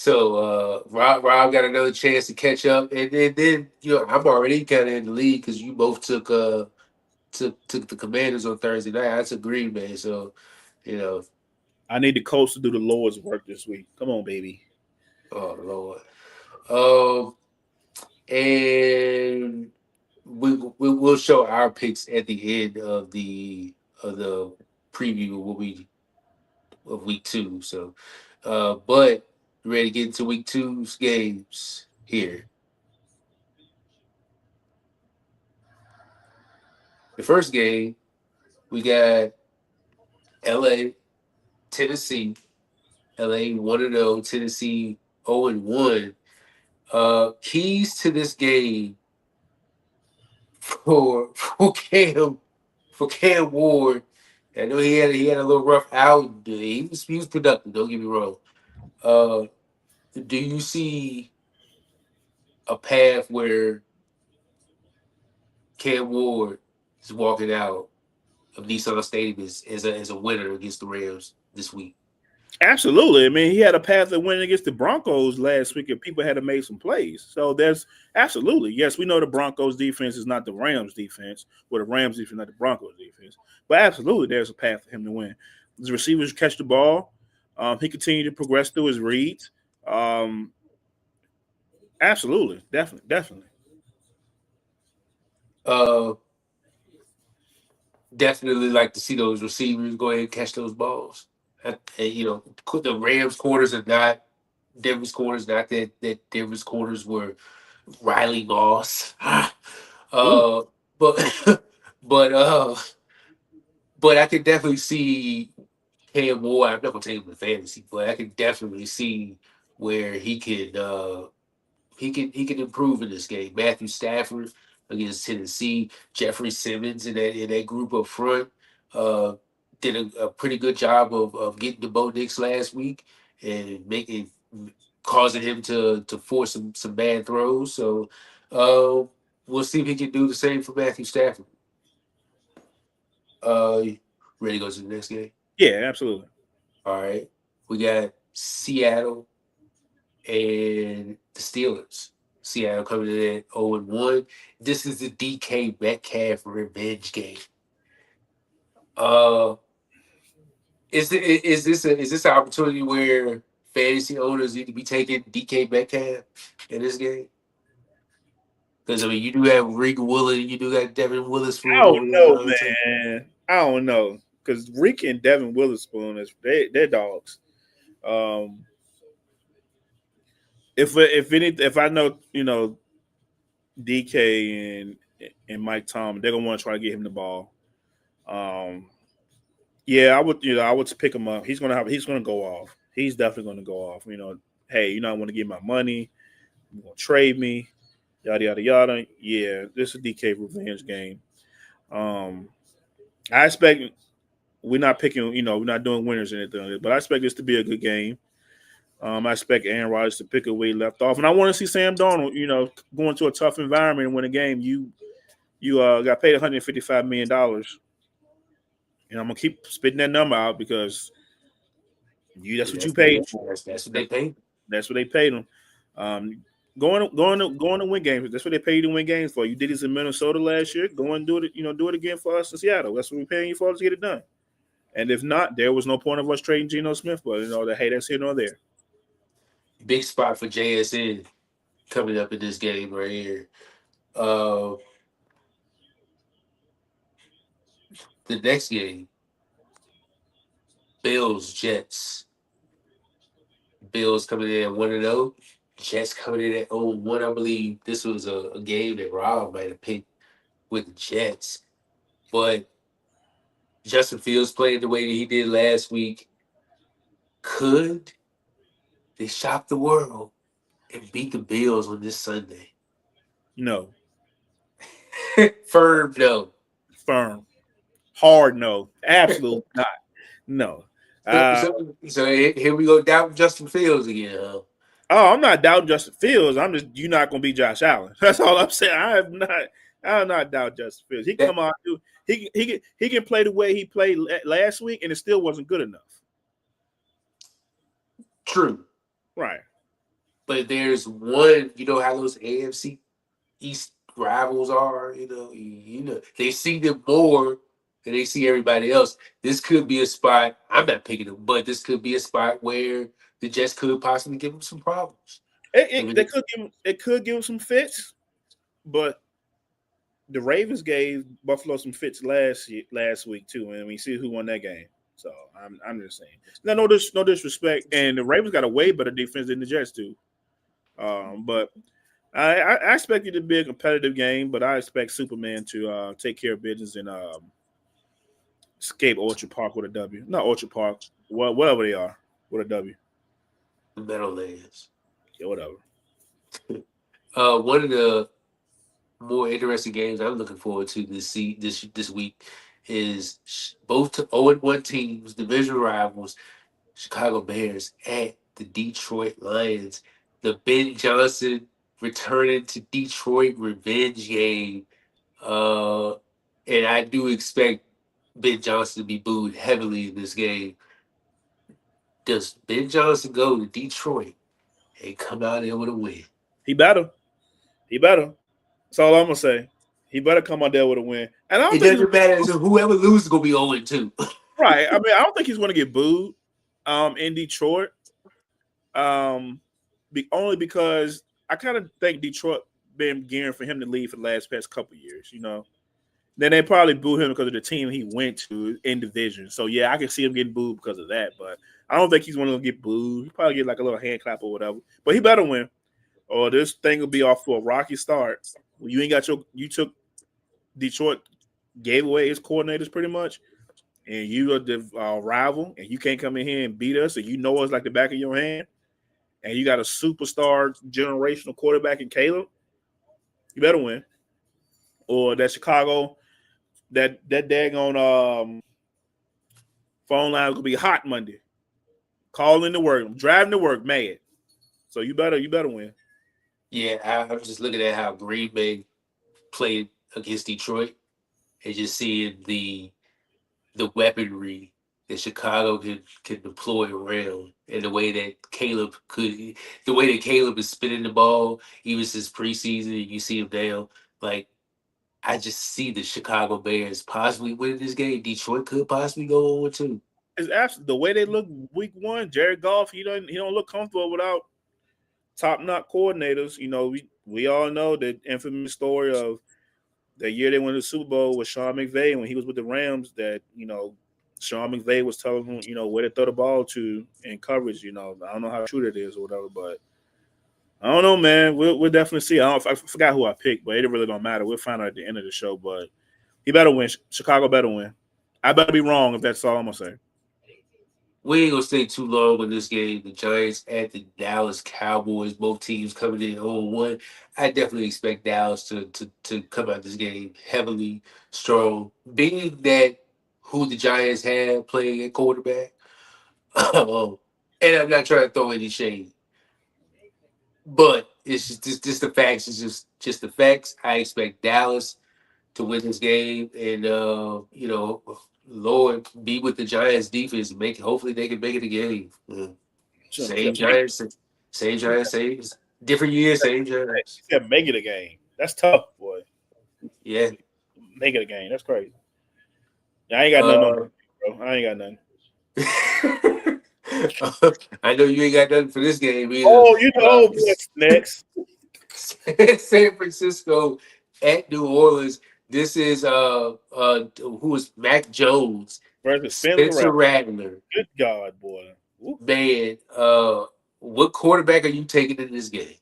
Rob got another chance to catch up, and then I'm already kind of in the lead because you both took the Commanders on Thursday night. I took Green Bay, so you know, I need the coach to do the Lord's work this week. Come on, baby. oh Lord. Um, and we'll show our picks at the end of the preview of what we of week two. So, but ready to get into week two's games here. The first game we got L.A. Tennessee. L.A. 1-0, Tennessee 0-1. Keys to this game for Cam Ward. I know he had a little rough out. He was productive. Don't get me wrong. Uh, do you see a path where Cam Ward is walking out of Nissan Stadium as a winner against the Rams this week? Absolutely. I mean, he had a path to win against the Broncos last week, and people had to make some plays. So there's absolutely yes. We know the Broncos defense is not the Rams defense, or the Rams defense not the Broncos defense, but absolutely there's a path for him to win. The receivers catch the ball. He continued to progress through his reads. Um, Absolutely, definitely, definitely. Uh, Definitely like to see those receivers go ahead and catch those balls. And, the Rams corners are not Denver's corners. Not that Denver's corners were Riley Moss. Ooh, uh, but but uh, but I could definitely see Cam Ward. I'm not gonna take him to fantasy, but I could definitely see where he can improve in this game. Matthew Stafford against Tennessee, Jeffrey Simmons in that group up front uh, did a pretty good job of getting to Bo Nix last week and making causing him to force some bad throws. So uh, we'll see if he can do the same for Matthew Stafford. Uh, Ready to go to the next game? yeah, absolutely. All right, we got Seattle and the Steelers. Seattle coming in at 0-1. This is the DK Metcalf revenge game. Uh, is this an opportunity where fantasy owners need to be taking DK Metcalf in this game? Because I mean, you do have Regan Willis, you do got Devin I Witherspoon don't over there. know, man. I don't know because Rick and Devin Witherspoon they're dogs. Um, if I know DK and Mike Tom, they're gonna want to try to get him the ball. Um, yeah, I would pick him up. He's gonna go off. He's definitely gonna go off. Hey, I want to get my money. You gonna trade me? Yada yada yada. Yeah, this is a DK revenge game. Um, I expect we're not picking. We're not doing winners or anything, but I expect this to be a good game. I expect Aaron Rodgers to pick up where he left off, and I want to see Sam Darnold, going to a tough environment and win a game. You got paid $155 million, and I'm gonna keep spitting that number out because that's what you That's, paid that's, for. that's, that's what they That's, pay. that's what they paid him. Going to win games. That's what they paid you to win games for. You did this in Minnesota last year. Go and do it. Do it again for us in Seattle. That's what we're paying you for to get it done. And if not, there was no point of us trading Geno Smith. But hey, that's here nor there. Big spot for JSN coming up in this game right here. Uh, The next game, Bills Jets. Bills coming in at 1-0. Jets coming in at 0-1. I believe this was a game that Rob might have picked with the Jets. But Justin Fields playing the way that he did last week. Could they shock the world and beat the Bills on this Sunday? No, Firm no. firm, hard no, absolute not. No. So, Uh, so here we go down Justin Fields again, huh? oh, I'm not doubting Justin Fields. I'm just you're not gonna be Josh Allen. That's all I'm saying. I'm not doubting Justin Fields. He That come out, he can play the way he played last week, and it still wasn't good enough. true. Right. But there's one, you know how those AFC East rivals are, they see them more than they see everybody else. This could be a spot. I'm not picking them, but this could be a spot where the Jets could possibly give them some problems. I They mean, could give him some fits, but the Ravens gave Buffalo some fits last week too, and we see who won that game. So I'm just saying. No disrespect, and the Ravens got a way better defense than the Jets do. But I expect it to be a competitive game, but I expect Superman to take care of business and escape Orchard Park with a W. Not Orchard Park, whatever they are, with a W. the Meadowlands. Yeah, whatever. One of the more interesting games I'm looking forward to this week is both 0-1 teams, division rivals, Chicago Bears at the Detroit Lions. The Ben Johnson returning to Detroit revenge game. Uh, and I do expect Ben Johnson to be booed heavily in this game. Does Ben Johnson go to Detroit and come out there with a win? He better. He better. That's all I'm gonna say. He better come out there with a win. And I don't It think he's doesn't matter. So whoever loses is gonna be 0-2. right. I mean, I don't think he's gonna get booed in Detroit. Only because I kind of think Detroit been gearing for him to leave for the past couple of years, Then they probably boo him because of the team he went to in division. So yeah, I can see him getting booed because of that. But I don't think he's going to get booed. He probably get like a little hand clap or whatever. But he better win, or this thing will be off for a rocky start. You ain't got you took Detroit, gave away his coordinators pretty much, and you are the rival, and you can't come in here and beat us, and you know us like the back of your hand, and you got a superstar generational quarterback in Caleb. You better win, or that Chicago. That daggone phone line will be hot Monday. Calling to work, I'm driving to work, mad. So you better win. Yeah, I'm just looking at how Green Bay played against Detroit and just seeing the weaponry that Chicago can deploy around, and the way that Caleb is spinning the ball even since preseason. You see him now, like I just see the Chicago Bears possibly winning this game. Detroit could possibly go over too. It's absolutely the way they look week one. Jared Goff, he don't look comfortable without top notch coordinators. We all know the infamous story of the year they won the Super Bowl with Sean McVay when he was with the Rams. That Sean McVay was telling him where to throw the ball to in coverage. I don't know how true that is or whatever, but I don't know, man. We'll definitely see. I forgot who I picked, but it really don't matter. We'll find out at the end of the show. But he better win. Chicago better win. I better be wrong if that's all I'm gonna say. We ain't gonna stay too long on this game. The Giants at the Dallas Cowboys, both teams coming in 0-1. I definitely expect Dallas to come out this game heavily strong. Being that who the Giants have playing at quarterback, and I'm not trying to throw any shade, but it's just the facts. It's just the facts. I expect Dallas to win this game, and Lord be with the Giants defense. Make hopefully they can make it a game. Same Giants, same different year, same Giants. He said make it a game. That's tough, boy. Yeah. Make it a game. That's crazy. I ain't got nothing on Uh, that, bro. I ain't got nothing. I know you ain't got nothing for this game either. Oh, what's next? San Francisco at New Orleans. This is who is Mac Jones, versus Spencer Spencer Rattler. Rattler. Good God, boy. Woo. Man, what quarterback are you taking in this game?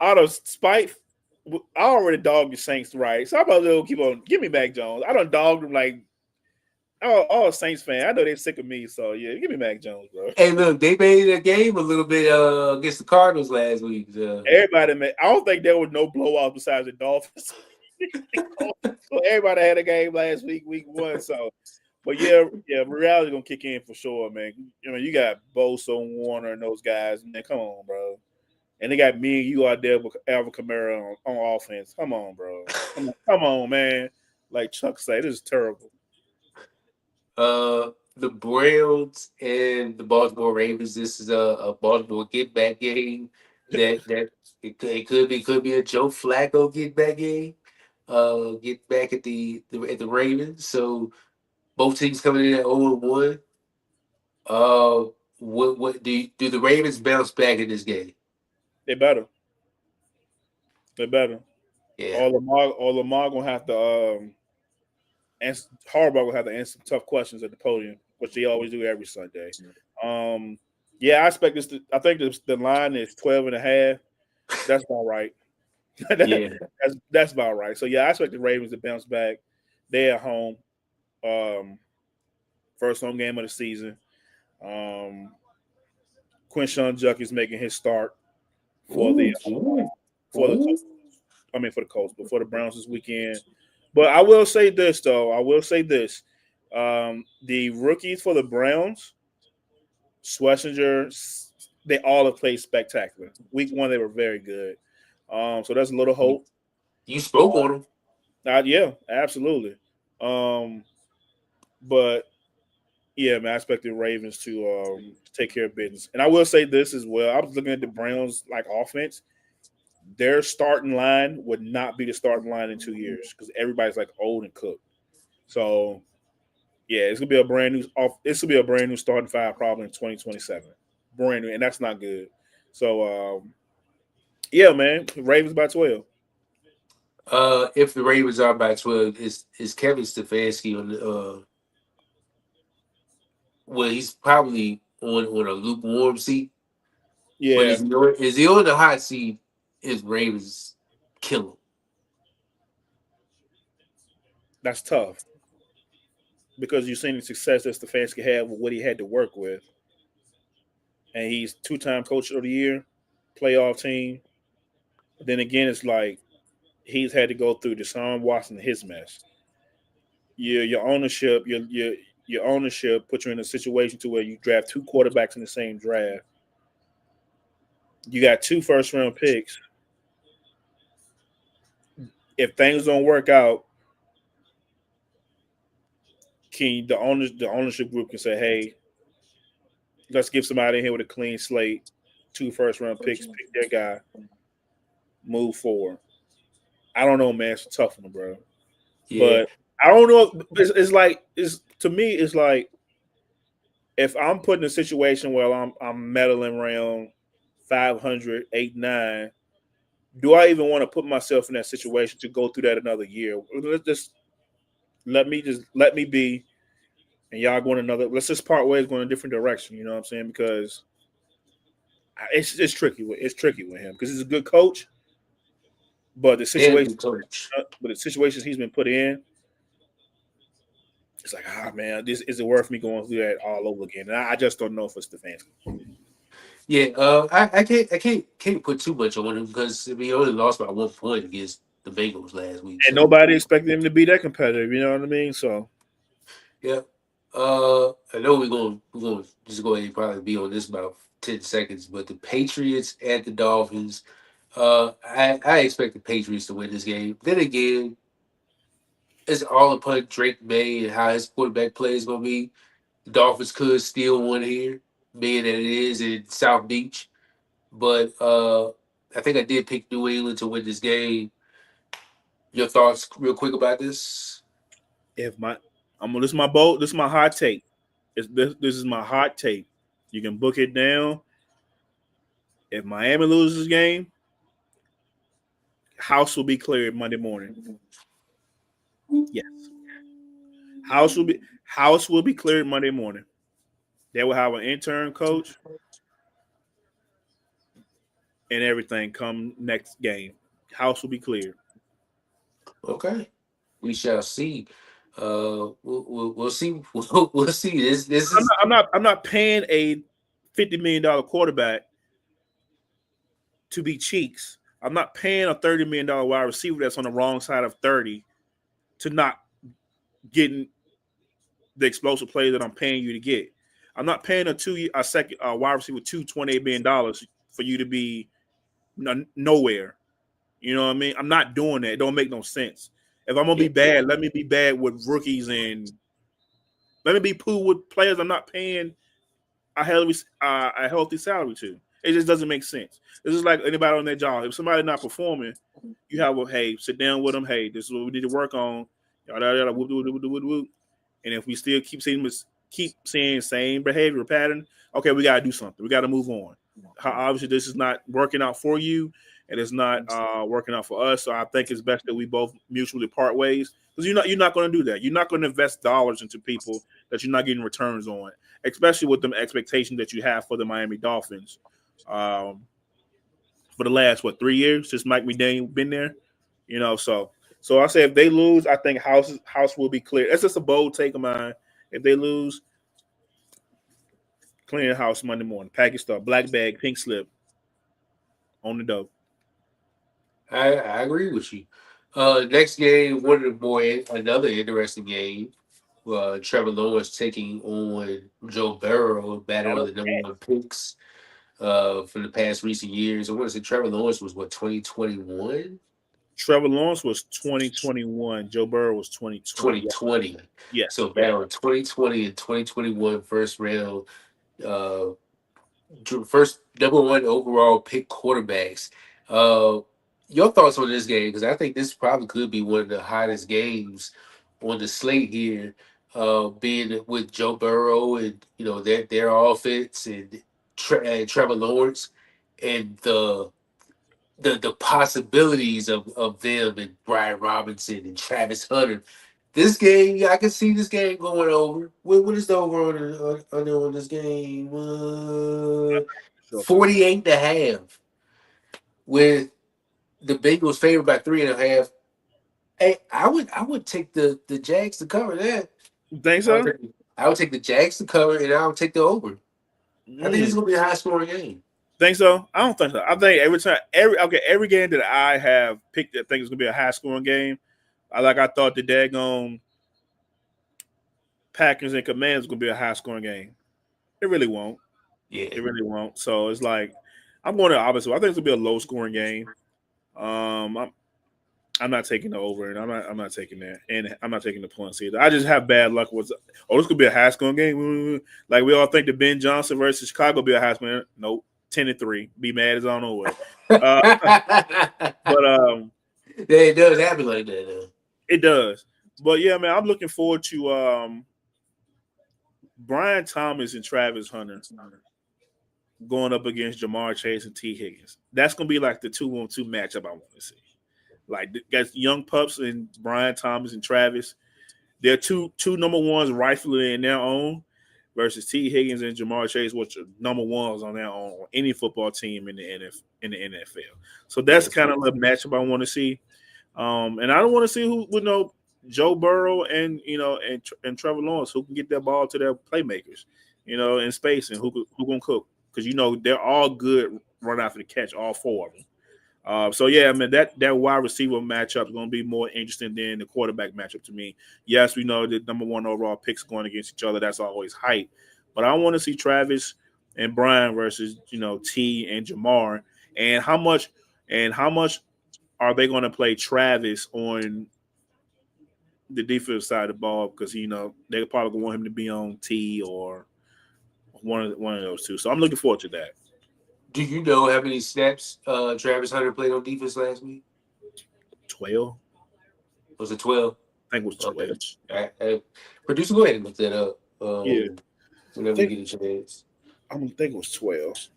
Out of spite, I already dogged the Saints, right? So I'm about to keep on. Give me Mac Jones. I don't dog them like all Saints fan. I know they're sick of me, so yeah, give me Mac Jones, bro. Hey, look, they made a game a little bit against the Cardinals last week. Everybody, man. I don't think there was no blowout besides the Dolphins. So everybody had a game last week, week one. So, but yeah, reality gonna kick in for sure, man. You know, you got Bosa, Warner, and those guys. Man, come on, bro. And they got me and you out there with Alvin Kamara on offense. Come on, bro. Come on, man. Like Chuck said, this is terrible. The Browns and the Baltimore Ravens. This is a Baltimore get back game. That it could be a Joe Flacco get back game. Get back at the Ravens. So both teams coming in at 0-1. Uh, what do the Ravens bounce back in this game? They better. They better. Yeah, Or Lamar gonna have to answer. Harbaugh gonna have to answer some tough questions at the podium, which they always do every Sunday. Um, yeah, I expect this. I think the line is 12 and a half. That's about right. yeah. that's about right. So yeah, I expect the Ravens to bounce back. They're at home. Um, First home game of the season. Um, Quinshawn Juck is making his start for the Ooh, ooh, for the ooh. for the Colts, but for the Browns this weekend. But I will say this though. I will say this. The rookies for the Browns, Schlesinger, they all have played spectacular. Week one, they were very good. So that's a little hope. You spoke on them. Yeah, absolutely. Um, but yeah, man, I expect the Ravens to take care of business. And I will say this as well. I was looking at the Browns like offense. Their starting line would not be the starting line in 2 years because everybody's like old and cooked. So yeah, it's gonna be a brand new off. This will be a brand new starting five probably in 2027. Brand new, and that's not good. So yeah, man, Ravens by 12. If the Ravens are by 12, is Kevin Stefanski on the well, he's probably on a lukewarm seat, but Yeah, is he on the hot seat? Is Ravens kill him? that's tough because you've seen the success that Stefanski had with what he had to work with, and he's two-time coach of the year, playoff team. But then again, it's like he's had to go through Deshaun Watson his mess. Your ownership, your ownership put you in a situation to where you draft two quarterbacks in the same draft. You got two first round picks. If things don't work out, can the ownership group can say, "Hey, let's give somebody in here with a clean slate, two first round picks, pick their guy, move forward." I don't know, man. It's a tough one, bro. Yeah, But I don't know. It's like it's to me. It's like if I'm put in a situation where I'm meddling around 500, 8, 9, do I even want to put myself in that situation to go through that another year? Let me be, and y'all going another. Let's just part ways, going a different direction. You know what I'm saying? Because it's tricky. It's tricky with him because he's a good coach, but the and situation, the coach. but the situations he's been put in, it's like, man, this is it worth me going through that all over again? And I just don't know for Stefanski. Yeah, I can't put too much on him because he only lost by 1 point against the Bengals last week. And So nobody expected him to be that competitive. You know what I mean? So yeah, I know we're gonna just go ahead and probably be on this about 10 seconds, but the Patriots at the Dolphins. I expect the Patriots to win this game. Then again, it's all upon Drake May and how his quarterback play is gonna be. The Dolphins could steal one here, being that it is in South Beach. But I think I did pick New England to win this game. Your thoughts, real quick, about this? if my this is my boat. This is my hot take. This is my hot take. You can book it down. If Miami loses this game, house will be cleared Monday morning. Yes, house will be cleared Monday morning. They will have an intern coach and everything come next game. House will be cleared. Okay, we shall see. We'll see. We'll see. This is I'm not paying a $50 million quarterback to be cheeks. I'm not paying a $30 million wide receiver that's on the wrong side of 30 to not getting the explosive play that I'm paying you to get. I'm not paying a second wide receiver $28 million for you to be nowhere. You know what I mean? I'm not doing that. It don't make no sense. If I'm gonna yeah. be bad, let me be bad with rookies and let me be poo with players I'm not paying a healthy salary to. It just doesn't make sense. This is like anybody on their job. If somebody's not performing, you have a hey, sit down with them. Hey, this is what we need to work on. Yada yada. Whoop, whoop, whoop, whoop, whoop. And if we still keep seeing same behavior pattern, okay, we gotta do something. We gotta move on. Obviously, this is not working out for you, and it's not working out for us. So I think it's best that we both mutually part ways because you're not going to do that. You're not going to invest dollars into people that you're not getting returns on, especially with the expectation that you have for the Miami Dolphins. Um, for the last 3 years since Mike McDaniel been there, so I say if they lose, I think house will be clear. That's just a bold take of mine. If they lose, clean the house Monday morning. Package stuff, black bag, pink slip on the dough. I agree with you. Next game, one of the more another interesting game. Trevor Lawrence taking on Joe Burrow, battle of the number one picks. For the past recent years, I want to say Trevor Lawrence was what 2021. Trevor Lawrence was 2021. Joe Burrow was 2020. 2020. Yes. So battle of 2020 and 2021 first round, uh, first number one overall pick quarterbacks. Uh, your thoughts on this game? Because I think this probably could be one of the hottest games on the slate here. Being with Joe Burrow and their offense and Trevor Lawrence and the possibilities of them and Brian Robinson and Travis Hunter. This game, yeah, I can see this game going over. What is the over on this game? Sure tell you. 48 and a half with the Bengals favored by 3.5. Hey, I would take the Jags to cover that. You think I would so? take, I would take the Jags to cover and I would take the over. I think this Mm. is gonna be a high scoring game. Think so? I don't think so. I think every game that I have picked, I think it's gonna be a high scoring game. I thought the daggone Packers and Commanders gonna be a high scoring game. It really won't. Yeah. It really won't. So it's like I'm going to opposite. I think it's gonna be a low scoring game. I'm not taking the over, and I'm not taking that, and I'm not taking the points either. I just have bad luck with. This could be a high scoring game. Like we all think the Ben Johnson versus Chicago will be a high scoring. Nope, 10-3. Be mad as I don't know what. Uh, but It does happen like that though. it does. But yeah, man, I'm looking forward to Brian Thomas and Travis Hunter going up against Jamar Chase and T Higgins. That's gonna be like the 2-on-2 matchup I want to see. Like guys, young pups and Brian Thomas and Travis. They're two number ones rightfully in their own versus T Higgins and Jamar Chase, which are number ones on their own on any football team in the NFL. So that's Yes. kind of the matchup I want to see. And I don't want to see who Joe Burrow and and Trevor Lawrence who can get that ball to their playmakers, in space and who gonna cook because they're all good run after the catch, all four of them. So yeah, I mean that wide receiver matchup is going to be more interesting than the quarterback matchup to me. Yes, we know the number one overall picks going against each other. That's always hype, but I want to see Travis and Brian versus T and Jamar, and how much are they going to play Travis on the defensive side of the ball because they probably want him to be on T or one of those two. So I'm looking forward to that. Do you know how many snaps Travis Hunter played on defense last week? 12, Was it 12? I think it was Okay. 12. Producer, go ahead and look that up Yeah, I whenever you think get a chance. I think it was 12.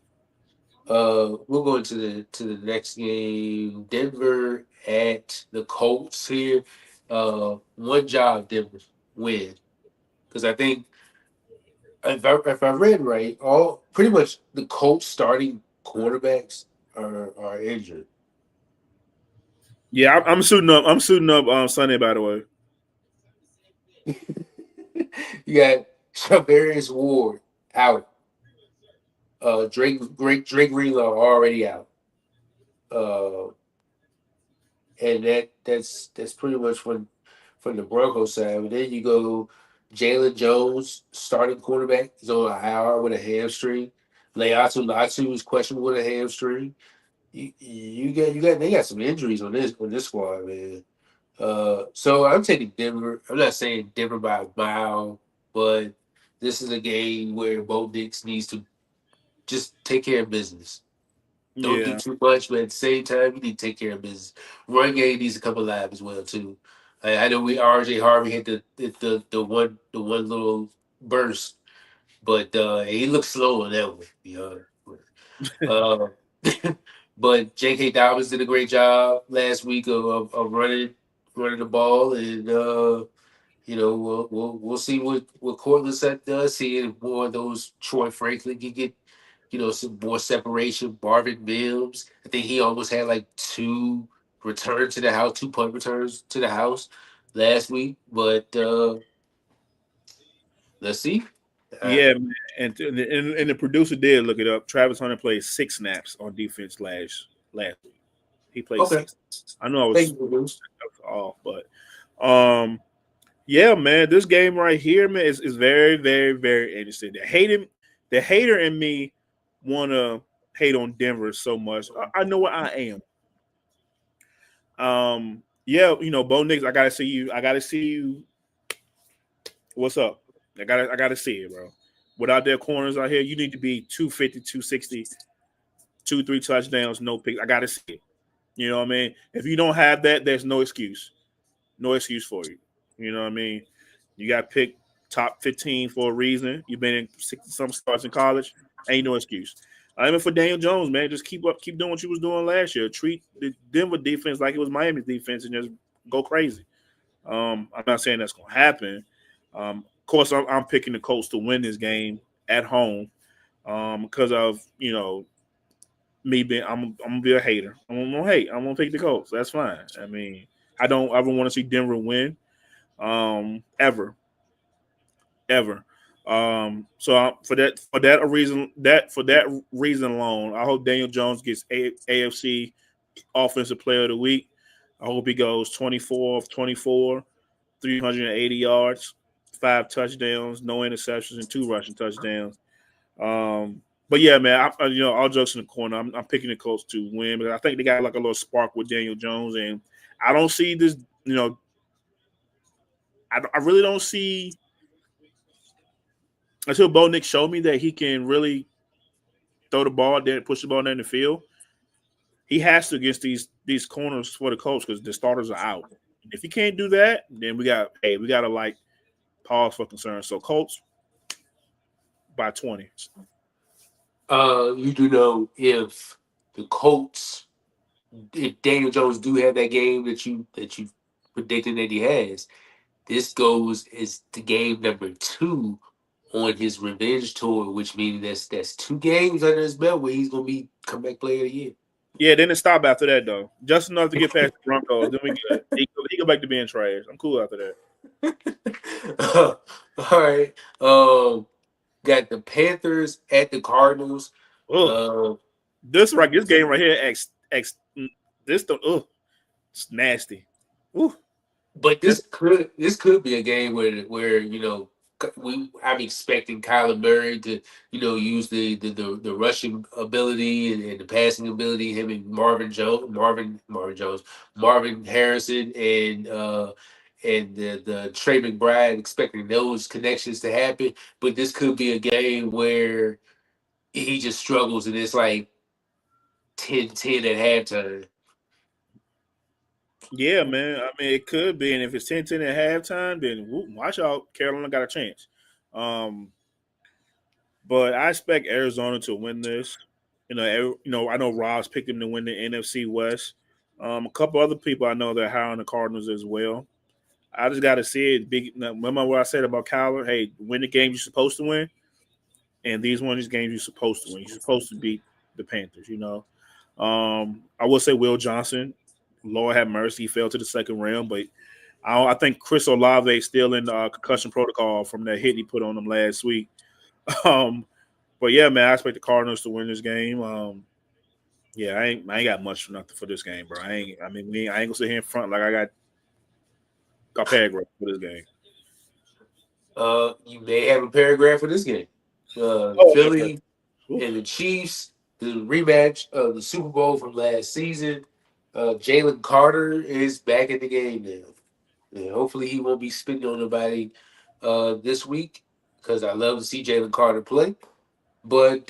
We'll go into the next game. Denver at the Colts here. One job Denver win because I think if I read right, all pretty much the Colts starting quarterbacks are injured. Yeah, I'm suiting up. I'm suiting up on Sunday. By the way, You got Shavarius Ward out. Drake Greenlaw already out. Uh, and that's pretty much from the Broncos side. But then you go Jalen Jones, starting quarterback, is on IR with a hamstring. Leatu Latu is questionable with a hamstring. You got they got some injuries on this squad, man. So I'm taking Denver. I'm not saying Denver by a mile, but this is a game where Bo Nix needs to just take care of business. Don't do yeah, too much, but at the same time, you need to take care of business. Run game needs to come alive as well too. I know we RJ Harvey hit the one little burst, but he looked slow on that one. Uh, but J.K. Dobbins did a great job last week of running the ball, and we'll see what Cortland set does. See if more of those Troy Franklin can get some more separation. Marvin Mims, I think he almost had like two punt returns to the house last week. But let's see. Uh, yeah, man. And the producer did look it up. Travis Hunter played 6 snaps on defense last week. He played okay, 6. I know I thank was, you, Bruce. I was off, but yeah, man, this game right here, man, is very, very, very interesting. The hater in me wanna hate on Denver so much. I know what I am. Yeah, Bo Nix, I gotta see you. I gotta see you. What's up? I gotta see it, bro. Without their corners out here, you need to be 250, 260, 2, 3 touchdowns, no picks. I gotta see it. You know what I mean? If you don't have that, there's no excuse. No excuse for you. You know what I mean? You got picked top 15 for a reason. You've been in 60 some starts in college. Ain't no excuse. Even for Daniel Jones, man, just keep doing what you was doing last year. Treat the Denver defense like it was Miami's defense and just go crazy. I'm not saying that's gonna happen. Of course, I'm picking the Colts to win this game at home because of me being I'm gonna be a hater. I'm gonna hate. I'm gonna pick the Colts. That's fine. I mean, I don't ever want to see Denver win ever ever. For that reason alone, I hope Daniel Jones gets AFC Offensive Player of the Week. I hope he goes 24 of 24, 380 yards, 5 touchdowns, no interceptions, and 2 rushing touchdowns. But yeah, man, all jokes in the corner. I'm picking the Colts to win because I think they got like a little spark with Daniel Jones, and I don't see this. I really don't see until Bo Nick showed me that he can really throw the ball there, push the ball down the field. He has to against these corners for the Colts because the starters are out. If he can't do that, then we gotta like pause for concern. So Colts by 20. You do know the Colts, if Daniel Jones do have that game that you predicted that he has, this goes is the game number two on his revenge tour, which means that's 2 games under his belt where he's gonna be comeback player of the year. Yeah, then it stop after that though. Just enough to get past the Broncos. Then we good. He go back to being trash. I'm cool after that. All right. Got the Panthers at the Cardinals. Ugh. Uh, This game right here, this the it's nasty. Ooh. but This this could be a game where I'm expecting Kyler Murray to use the rushing ability and the passing ability. Him and Marvin Harrison and the Trey McBride, expecting those connections to happen. But this could be a game where he just struggles and it's like 10-10 at halftime. Yeah, man. I mean, it could be, and if it's 10-10 at halftime, then watch out. Carolina got a chance. Um, but I expect Arizona to win this. I know Rob's picked him to win the NFC West. A couple other people I know that are high on the Cardinals as well. I just got to see it. Remember what I said about Kyler? Hey, win the game you're supposed to win, and these one of these games you're supposed to win. You're supposed to beat the Panthers. I will say Will Johnson, Lord have mercy, he fell to the second round, but I think Chris Olave is still in concussion protocol from that hit he put on him last week. Um, but yeah, man, I expect the Cardinals to win this game. Yeah, I ain't got much for nothing for this game, bro. I ain't gonna sit here in front like I got a paragraph for this game. You may have a paragraph for this game. Oh yeah. Philly Oof. and the Chiefs, the rematch of the Super Bowl from last season. Jalen Carter is back in the game now. And hopefully he won't be spitting on nobody this week because I love to see Jalen Carter play. But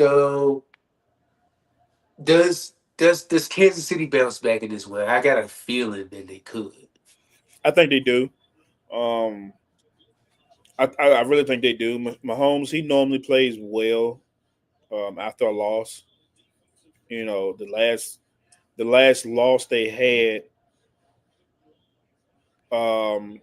does Kansas City bounce back in this way? I got a feeling that they could. I think they do. Um, I really think they do. Mahomes, he normally plays well after a loss. The last loss they had um,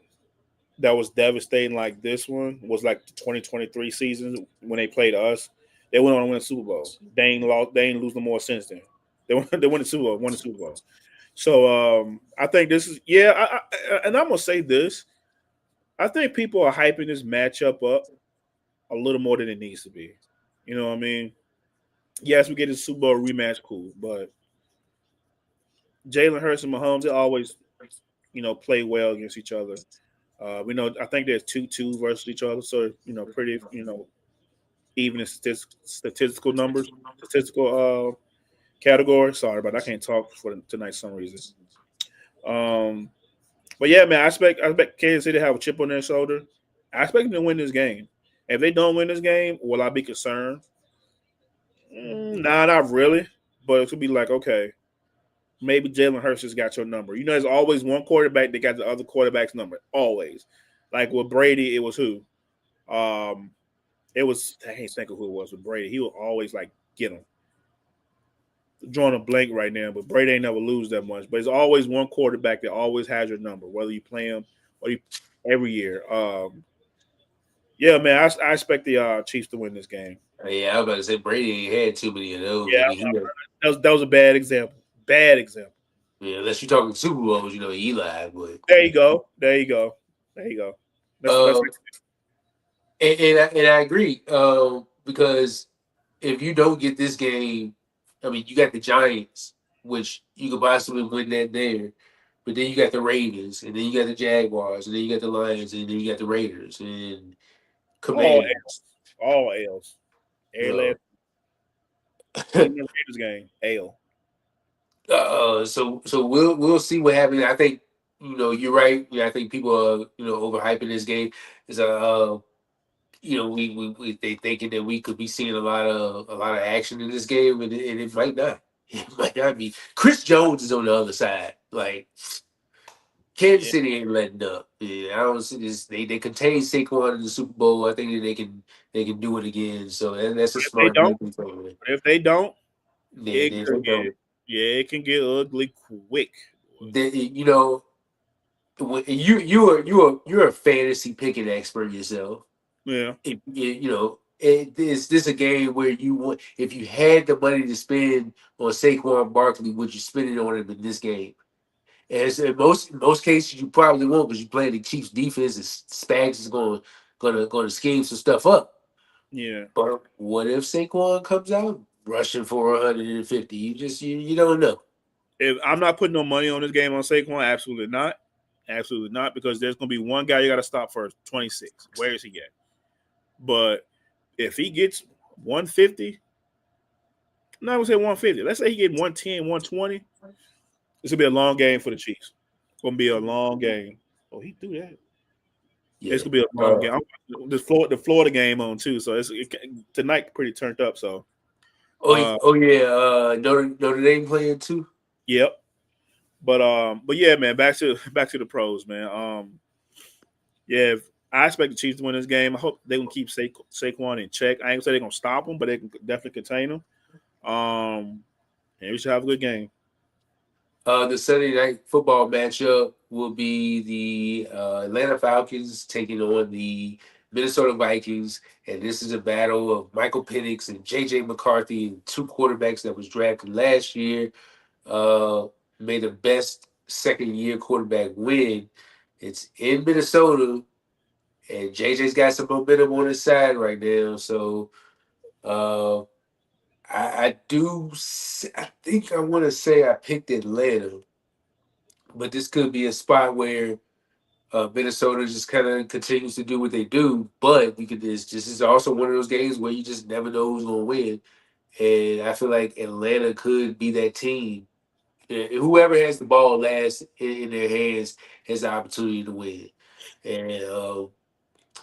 that was devastating like this one was like the 2023 season when they played us. They went on to win the Super Bowl. They ain't lost. They ain't lose no more since then. They won the Super Bowl. Won the Super Bowl. So I think this is yeah. And I'm gonna say this. I think people are hyping this matchup up a little more than it needs to be. You know what I mean? Yes, we get a Super Bowl rematch, cool, but Jalen Hurts and Mahomes, they always play well against each other. We know I think there's 2-2 versus each other, so pretty even in statistical numbers, statistical category. Sorry, but I can't talk for tonight for some reason. Um, but yeah, man, I expect Kansas City to have a chip on their shoulder. I expect them to win this game. If they don't win this game, will I be concerned? Nah, not really. But it could be like, okay, maybe Jalen Hurts has got your number. There's always one quarterback that got the other quarterback's number. Always. Like with Brady, it was who? Um, it was I can't think of who it was with Brady. He would always like get him. Drawing a blank right now, but Brady ain't never lose that much. But there's always one quarterback that always has your number, whether you play him or every year. Yeah, man, I expect the Chiefs to win this game. Yeah, I was about to say Brady ain't had too many of those. I Yeah, mean, that was a bad example. Bad example. unless you're talking Super Bowls, Eli. But There you go. There you go. There you go. That's um, and I agree because if you don't get this game, I mean, you got the Giants, which you could possibly win that there, but then you got the Ravens, and then you got the Jaguars, and then you got the Lions, and then you got the Raiders and all Commanders. all L's. Every Uh, last even the Raiders game. L. so we'll see what happens. I think you're right. Yeah, I think people are overhyping this game. Is we they thinking that we could be seeing a lot of action in this game, and it might not. It might not be. Chris Jones is on the other side. Like Kansas Yeah. City ain't letting up. Yeah, I don't see this. They contain Saquon in the Super Bowl. I think that they can do it again. So that's a If they smart don't, defense over there. if they don't, They, it they, could they get don't. yeah, it can get ugly quick. They, you're a fantasy picking expert yourself. Yeah. Is this a game where you want if you had the money to spend on Saquon Barkley, would you spend it on him in this game? And so in most cases you probably won't because you play the Chiefs defense and Spags is going to scheme some stuff up. Yeah. But what if Saquon comes out rushing for 150? You don't know. If I'm not putting no money on this game on Saquon, absolutely not. Absolutely not, because there's gonna be one guy you gotta stop first, 26. Where is he at? But if he gets 150, I'm not gonna say 150. Let's say he get 110, 120. It's gonna be a long game for the Chiefs. It's gonna be a long game. Oh, he do that. It's Yeah. gonna be a long game. The Florida game on too, so tonight pretty turned up. So, uh, Oh yeah. Notre Dame playing too. yep. But yeah, man. Back to the pros, man. Yeah, I expect the Chiefs to win this game. I hope they can keep Saquon in check. I ain't gonna say they're gonna stop him, but they can definitely contain him. And we should have a good game. The Sunday night football matchup will be the Atlanta Falcons taking on the Minnesota Vikings, and this is a battle of Michael Penix and J.J. McCarthy, two quarterbacks that was drafted last year. Uh, Made the best second year quarterback win. It's in Minnesota, and J.J.'s got some momentum on his side right now. So uh, I think I want to say I picked Atlanta, but this could be a spot where Minnesota just kind of continues to do what they do. But we could this is also one of those games where you just never know who's going to win, and I feel like Atlanta could be that team. Whoever has the ball last in their hands has the opportunity to win, and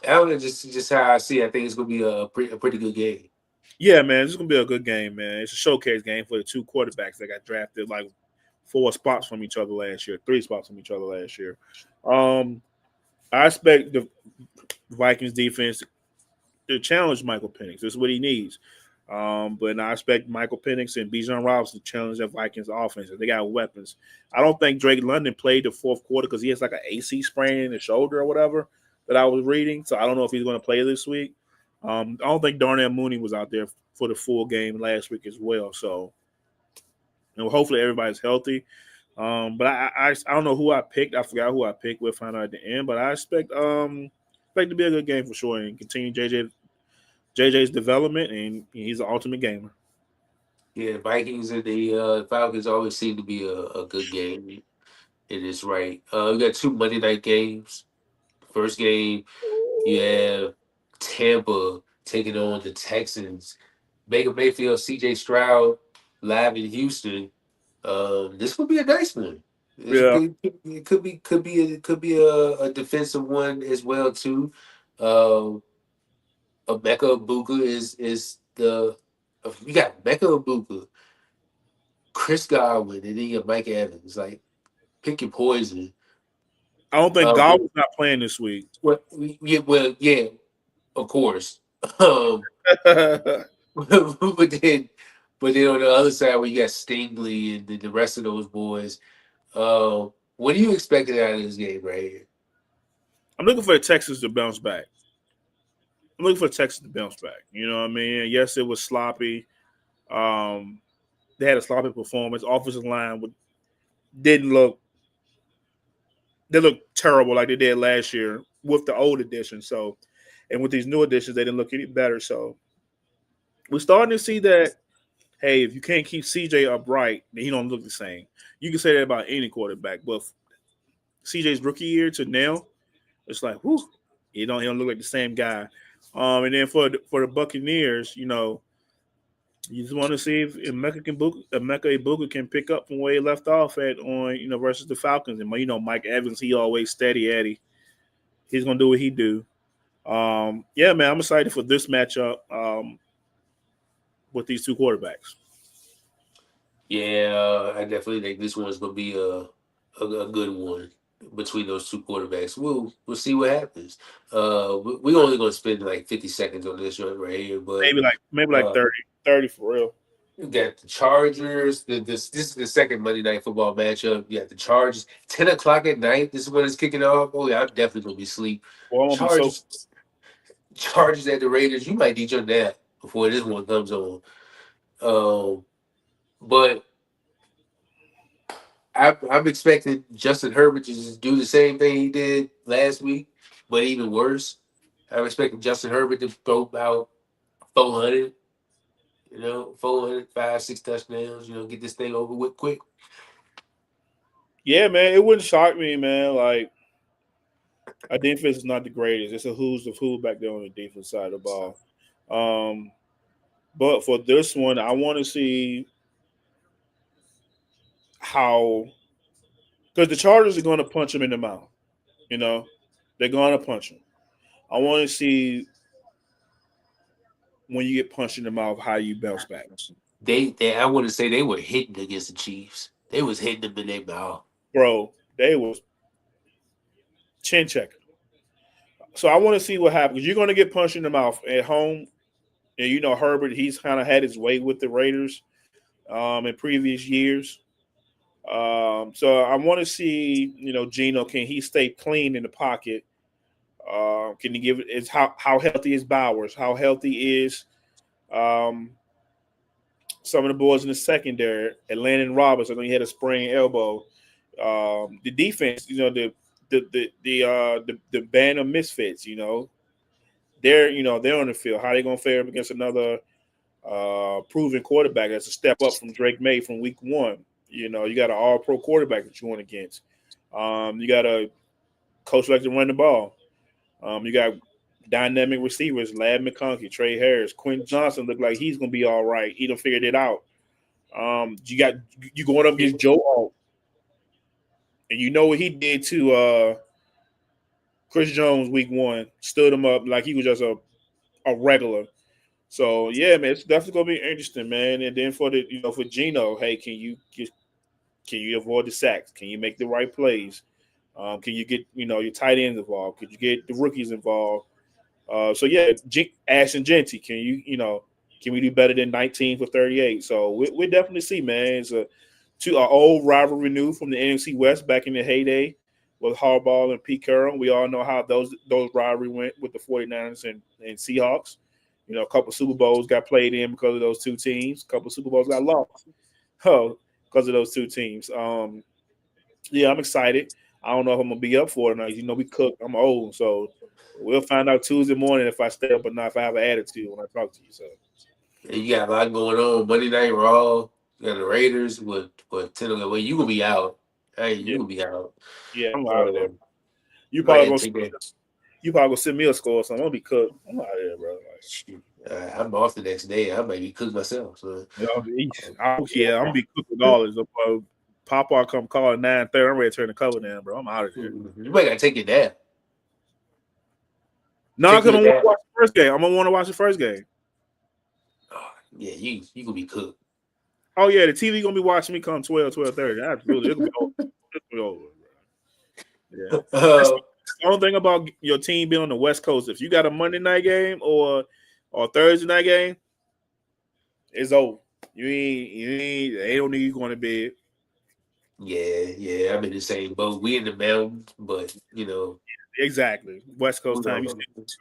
I don't know, just how I see it, I think it's going to be a pretty good game. Yeah, man, this is gonna be a good game, man. It's a showcase game for the two quarterbacks that got drafted like 4 spots from each other last year, 3 spots from each other last year. Um, I expect the Vikings defense to challenge Michael Penix. This is what he needs. But I expect Michael Penix and Bijan Robinson to challenge the Vikings offense. They got weapons. I don't think Drake London played the fourth quarter because he has like an AC sprain in his shoulder or whatever that I was reading. So I don't know if he's going to play this week. I don't think Darnell Mooney was out there for the full game last week as well. So hopefully everybody's healthy. But I don't know who I picked. I forgot who I picked. We'll find out at the end. But I expect to be a good game for sure and continue JJ's development, and he's an ultimate gamer. Yeah, Vikings and the Falcons always seem to be a good game. It is right. We got two Monday night games. First game, you have Tampa taking on the Texans. Baker Mayfield, C.J. Stroud, live in Houston. This would be a nice one. Yeah, It could be a defensive one as well too. Um, Emeka Ibuka is the you got Emeka Ibuka, Chris Godwin, and then you got Mike Evans. Like pick your poison. I don't think Uh, Goff was not playing this week. yeah, of course. Um, but then, but then on the other side, where you got Stingley and the rest of those boys, what are you expecting out of this game right here? I'm looking for the Texans to bounce back. I'm looking for the Texans to bounce back. You know what I mean? Yes, it was sloppy. Um, they had a sloppy performance. Offensive line didn't look they looked terrible like they did last year with the old edition. So, and with these new additions, they didn't look any better. So, we're starting to see that. Hey, if you can't keep CJ upright, then he don't look the same. You can say that about any quarterback, but CJ's rookie year to now, it's like, whoo, he don't look like the same guy. And then for the Buccaneers, you just want to see if Emeka Ibuka can pick up from where he left off at on versus the Falcons. And Mike Evans, he always steady Eddie. He's gonna do what he do. Yeah, man, I'm excited for this matchup with these two quarterbacks. Yeah, I definitely think this one's gonna be a good one between those two quarterbacks. We'll see what happens. We're only gonna spend like 50 seconds on this right here, but Maybe like uh, 30 for real. you got the Chargers. This is the second Monday night football matchup. You got the Chargers 10 o'clock at night. This is when it's kicking off. Oh yeah, I'm definitely gonna be asleep. Well, I'm gonna be so. Chargers at the Raiders. You might need your nap before this one comes on. Um, but I'm expecting Justin Herbert to just do the same thing he did last week, but even worse. I'm expecting Justin Herbert to throw about 400, 400, 6 touchdowns, get this thing over with quick. Yeah, man, it wouldn't shock me, man. Like our defense is not the greatest. It's a who's of who back there on the defense side of the ball. Um, but for this one, I want to see how because the Chargers are going to punch him in the mouth. You know, they're going to punch him. I want to see when you get punched in the mouth how you bounce back, I want to say they were hitting against the Chiefs. They was hitting them in their mouth. bro. They was chin checking. So I want to see what happens. You're going to get punched in the mouth at home, and Herbert. He's kind of had his way with the Raiders. in previous years. So I want to see, Gino, can he stay clean in the pocket? Can he give it? Is how healthy is Bowers? How healthy is um, some of the boys in the secondary? And Landon Roberts, I know he had a sprained elbow. The defense, the band of misfits, they're on the field. How they gonna fare up against another proven quarterback that's a step up from Drake May from week one? You got an all pro quarterback that you're going against. You got a coach like to run the ball. You got dynamic receivers, Lad McConkey, Trey Harris, Quentin Johnson look like he's gonna be all right. He done figured it out. You going up against Joe Alt, and you know what he did to Chris Jones week one, stood him up like he was just a regular. So yeah, man, it's definitely gonna be interesting, man. And then for Gino, hey, can you avoid the sacks? Can you make the right plays? Can you get your tight ends involved? Could you get the rookies involved? So yeah, Ash and Genty, can we do better than 19 for 38? So we definitely see, man. It's a old rivalry new from the NFC West back in the heyday with Harbaugh and Pete Carroll. We all know how those rivalry went with the 49ers and Seahawks. A couple Super Bowls got played in because of those two teams. A couple Super Bowls got lost because of those two teams. Yeah, I'm excited. I don't know if I'm gonna be up for it or not. We cook. I'm old, so we'll find out Tuesday morning if I stay up or not. If I have an attitude when I talk to you, so And you got a lot going on. Monday Night Raw. You got the Raiders with 10. Well, you gonna be out. Hey, you yeah, gonna be out. yeah, I'm out of there. Um, You you might probably have gonna to take that. send me a score, so I'm gonna be cooked. I'm out of there, bro. Shoot. I'm off the next day. I might be cooked myself. So, Yeah, I'm gonna be cooked regardless. Papa come call at 9:30. I'm ready to turn the cover down, bro. I'm out of there. you might gotta take it down. No, Take because your I want to nap. watch the first game. I'm gonna want to watch the first game. Oh, yeah, you gonna be cooked. Oh yeah, the TV gonna be watching me come 12:30. Absolutely, it'll be over. It'll be over, bro. Yeah. That's Uh, the only thing about your team being on the West Coast. If you got a Monday night game or Thursday night game, it's over. They don't need you going to bed. yeah. I'm in the same boat. We in the mountains, but Exactly. West Coast we time. You don't.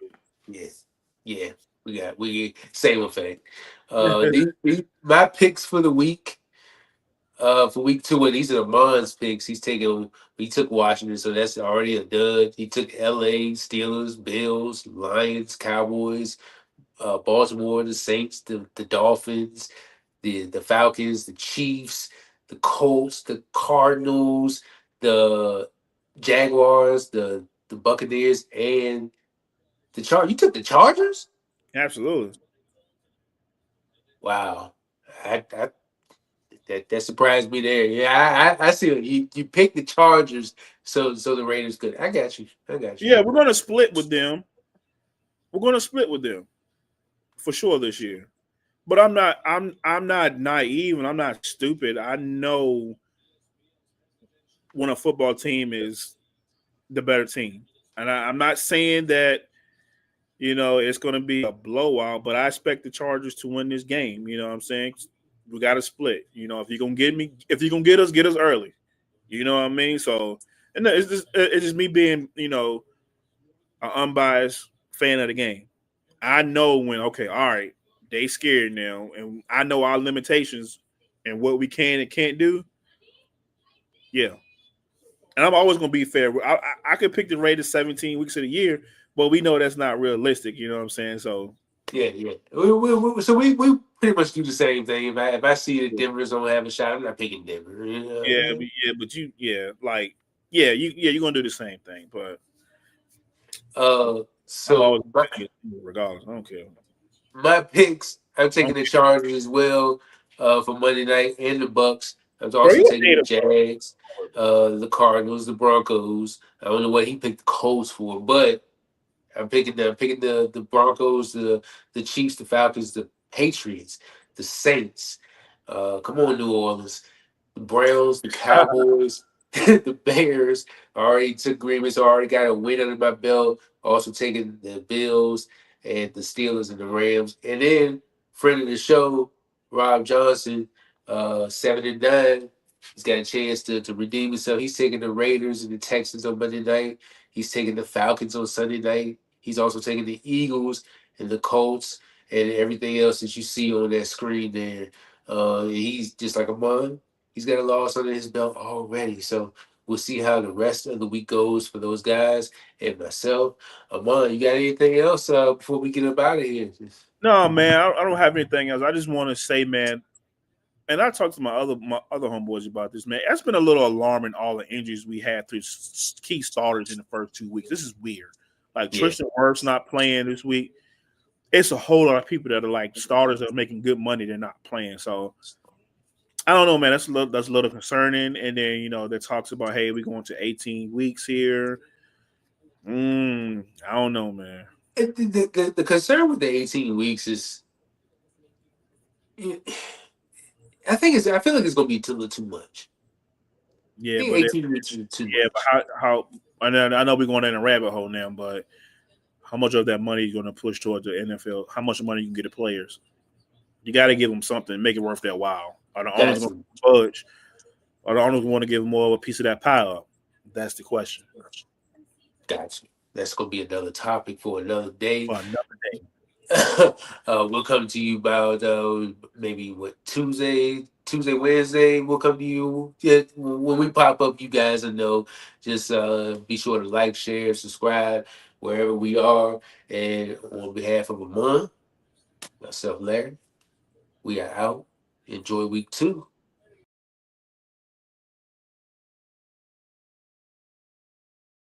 Yeah, yeah. We same effect. My picks for the week. For week two, and these are Amon's picks. He took Washington, so that's already a dud. He took LA, Steelers, Bills, Lions, Cowboys, Baltimore, the Saints, the Dolphins, the Falcons, the Chiefs, the Colts, the Cardinals, the Jaguars, the Buccaneers, and the Chargers. You took the Chargers? absolutely. Wow. I that surprised me there. Yeah, I see you picked the Chargers, so the Raiders could. I got you. I got you. Yeah, we're gonna split with them. We're gonna split with them for sure this year. But I'm not naive and I'm not stupid. I know when a football team is the better team. And I'm not saying that it's going to be a blowout, but I expect the Chargers to win this game. You know what I'm saying? We got to split. If you're going to get me, if you're going to get us early. You know what I mean? So, and it's just me being, an unbiased fan of the game. I know when, okay, all right, they scared now, and I know our limitations and what we can and can't do. Yeah, and I'm always going to be fair. I could pick the Raiders 17 weeks of the year, but we know that's not realistic. You know what I'm saying? So Yeah. So we pretty much do the same thing. If I see that Denver's gonna have a shot, I'm not picking Denver. you're gonna do the same thing. But I'm always So regardless. I don't care. my picks, I'm I taking don't the care. Chargers as well for Monday night and the Bucks. I'm Bro, also you a taking the hater, Jags, the Cardinals, the Broncos. I don't know what he picked the Colts for, but I'm picking the Broncos, the Chiefs, the Falcons, the Patriots, the Saints. Come on, New Orleans. The Browns, the bro. Cowboys, the Bears. I already took agreements. I already got a win under my belt. Also taking the Bills and the Steelers and the Rams. And then friend of the show, Rob Johnson. 7-9. He's got a chance to redeem himself. He's taking the Raiders and the Texans on Monday night. He's taking the Falcons on Sunday night. He's also taking the Eagles and the Colts and everything else that you see on that screen there. He's just like Amon. He's got a loss under his belt already. So we'll see how the rest of the week goes for those guys and myself. Amon, you got anything else before we get up out of here? No, man, I don't have anything else. I just want to say, man, and I talked to my other homeboys about this, man. That's been a little alarming. All the injuries we had through key starters in the first 2 weeks. This is weird. Like Yeah, Tristan Wirfs not playing this week. It's a whole lot of people that are like starters that are making good money. They're not playing. So I don't know, man. That's a little concerning. And then that talks about, hey, we're going to 18 weeks here. I don't know, man. the concern with the 18 weeks is, I feel like it's gonna be too little too much. I Yeah, think but 18 weeks is too yeah, but much. how I know we're going down a rabbit hole now, but how much of that money is going to push towards the NFL? How much money you can get the players? You got to give them something, make it worth their while. Are the owners going Gotcha, to budge? Are the owners want to give more of a piece of that pie up? That's the question gotcha. That's gonna be another topic for another day. for another day. We'll come to you about maybe what Tuesday, Wednesday. We'll come to you. Yeah, when we pop up, you guys will know. Just be sure to like, share, subscribe wherever we are. And on behalf of Amon, myself, Larry, we are out. Enjoy week 2.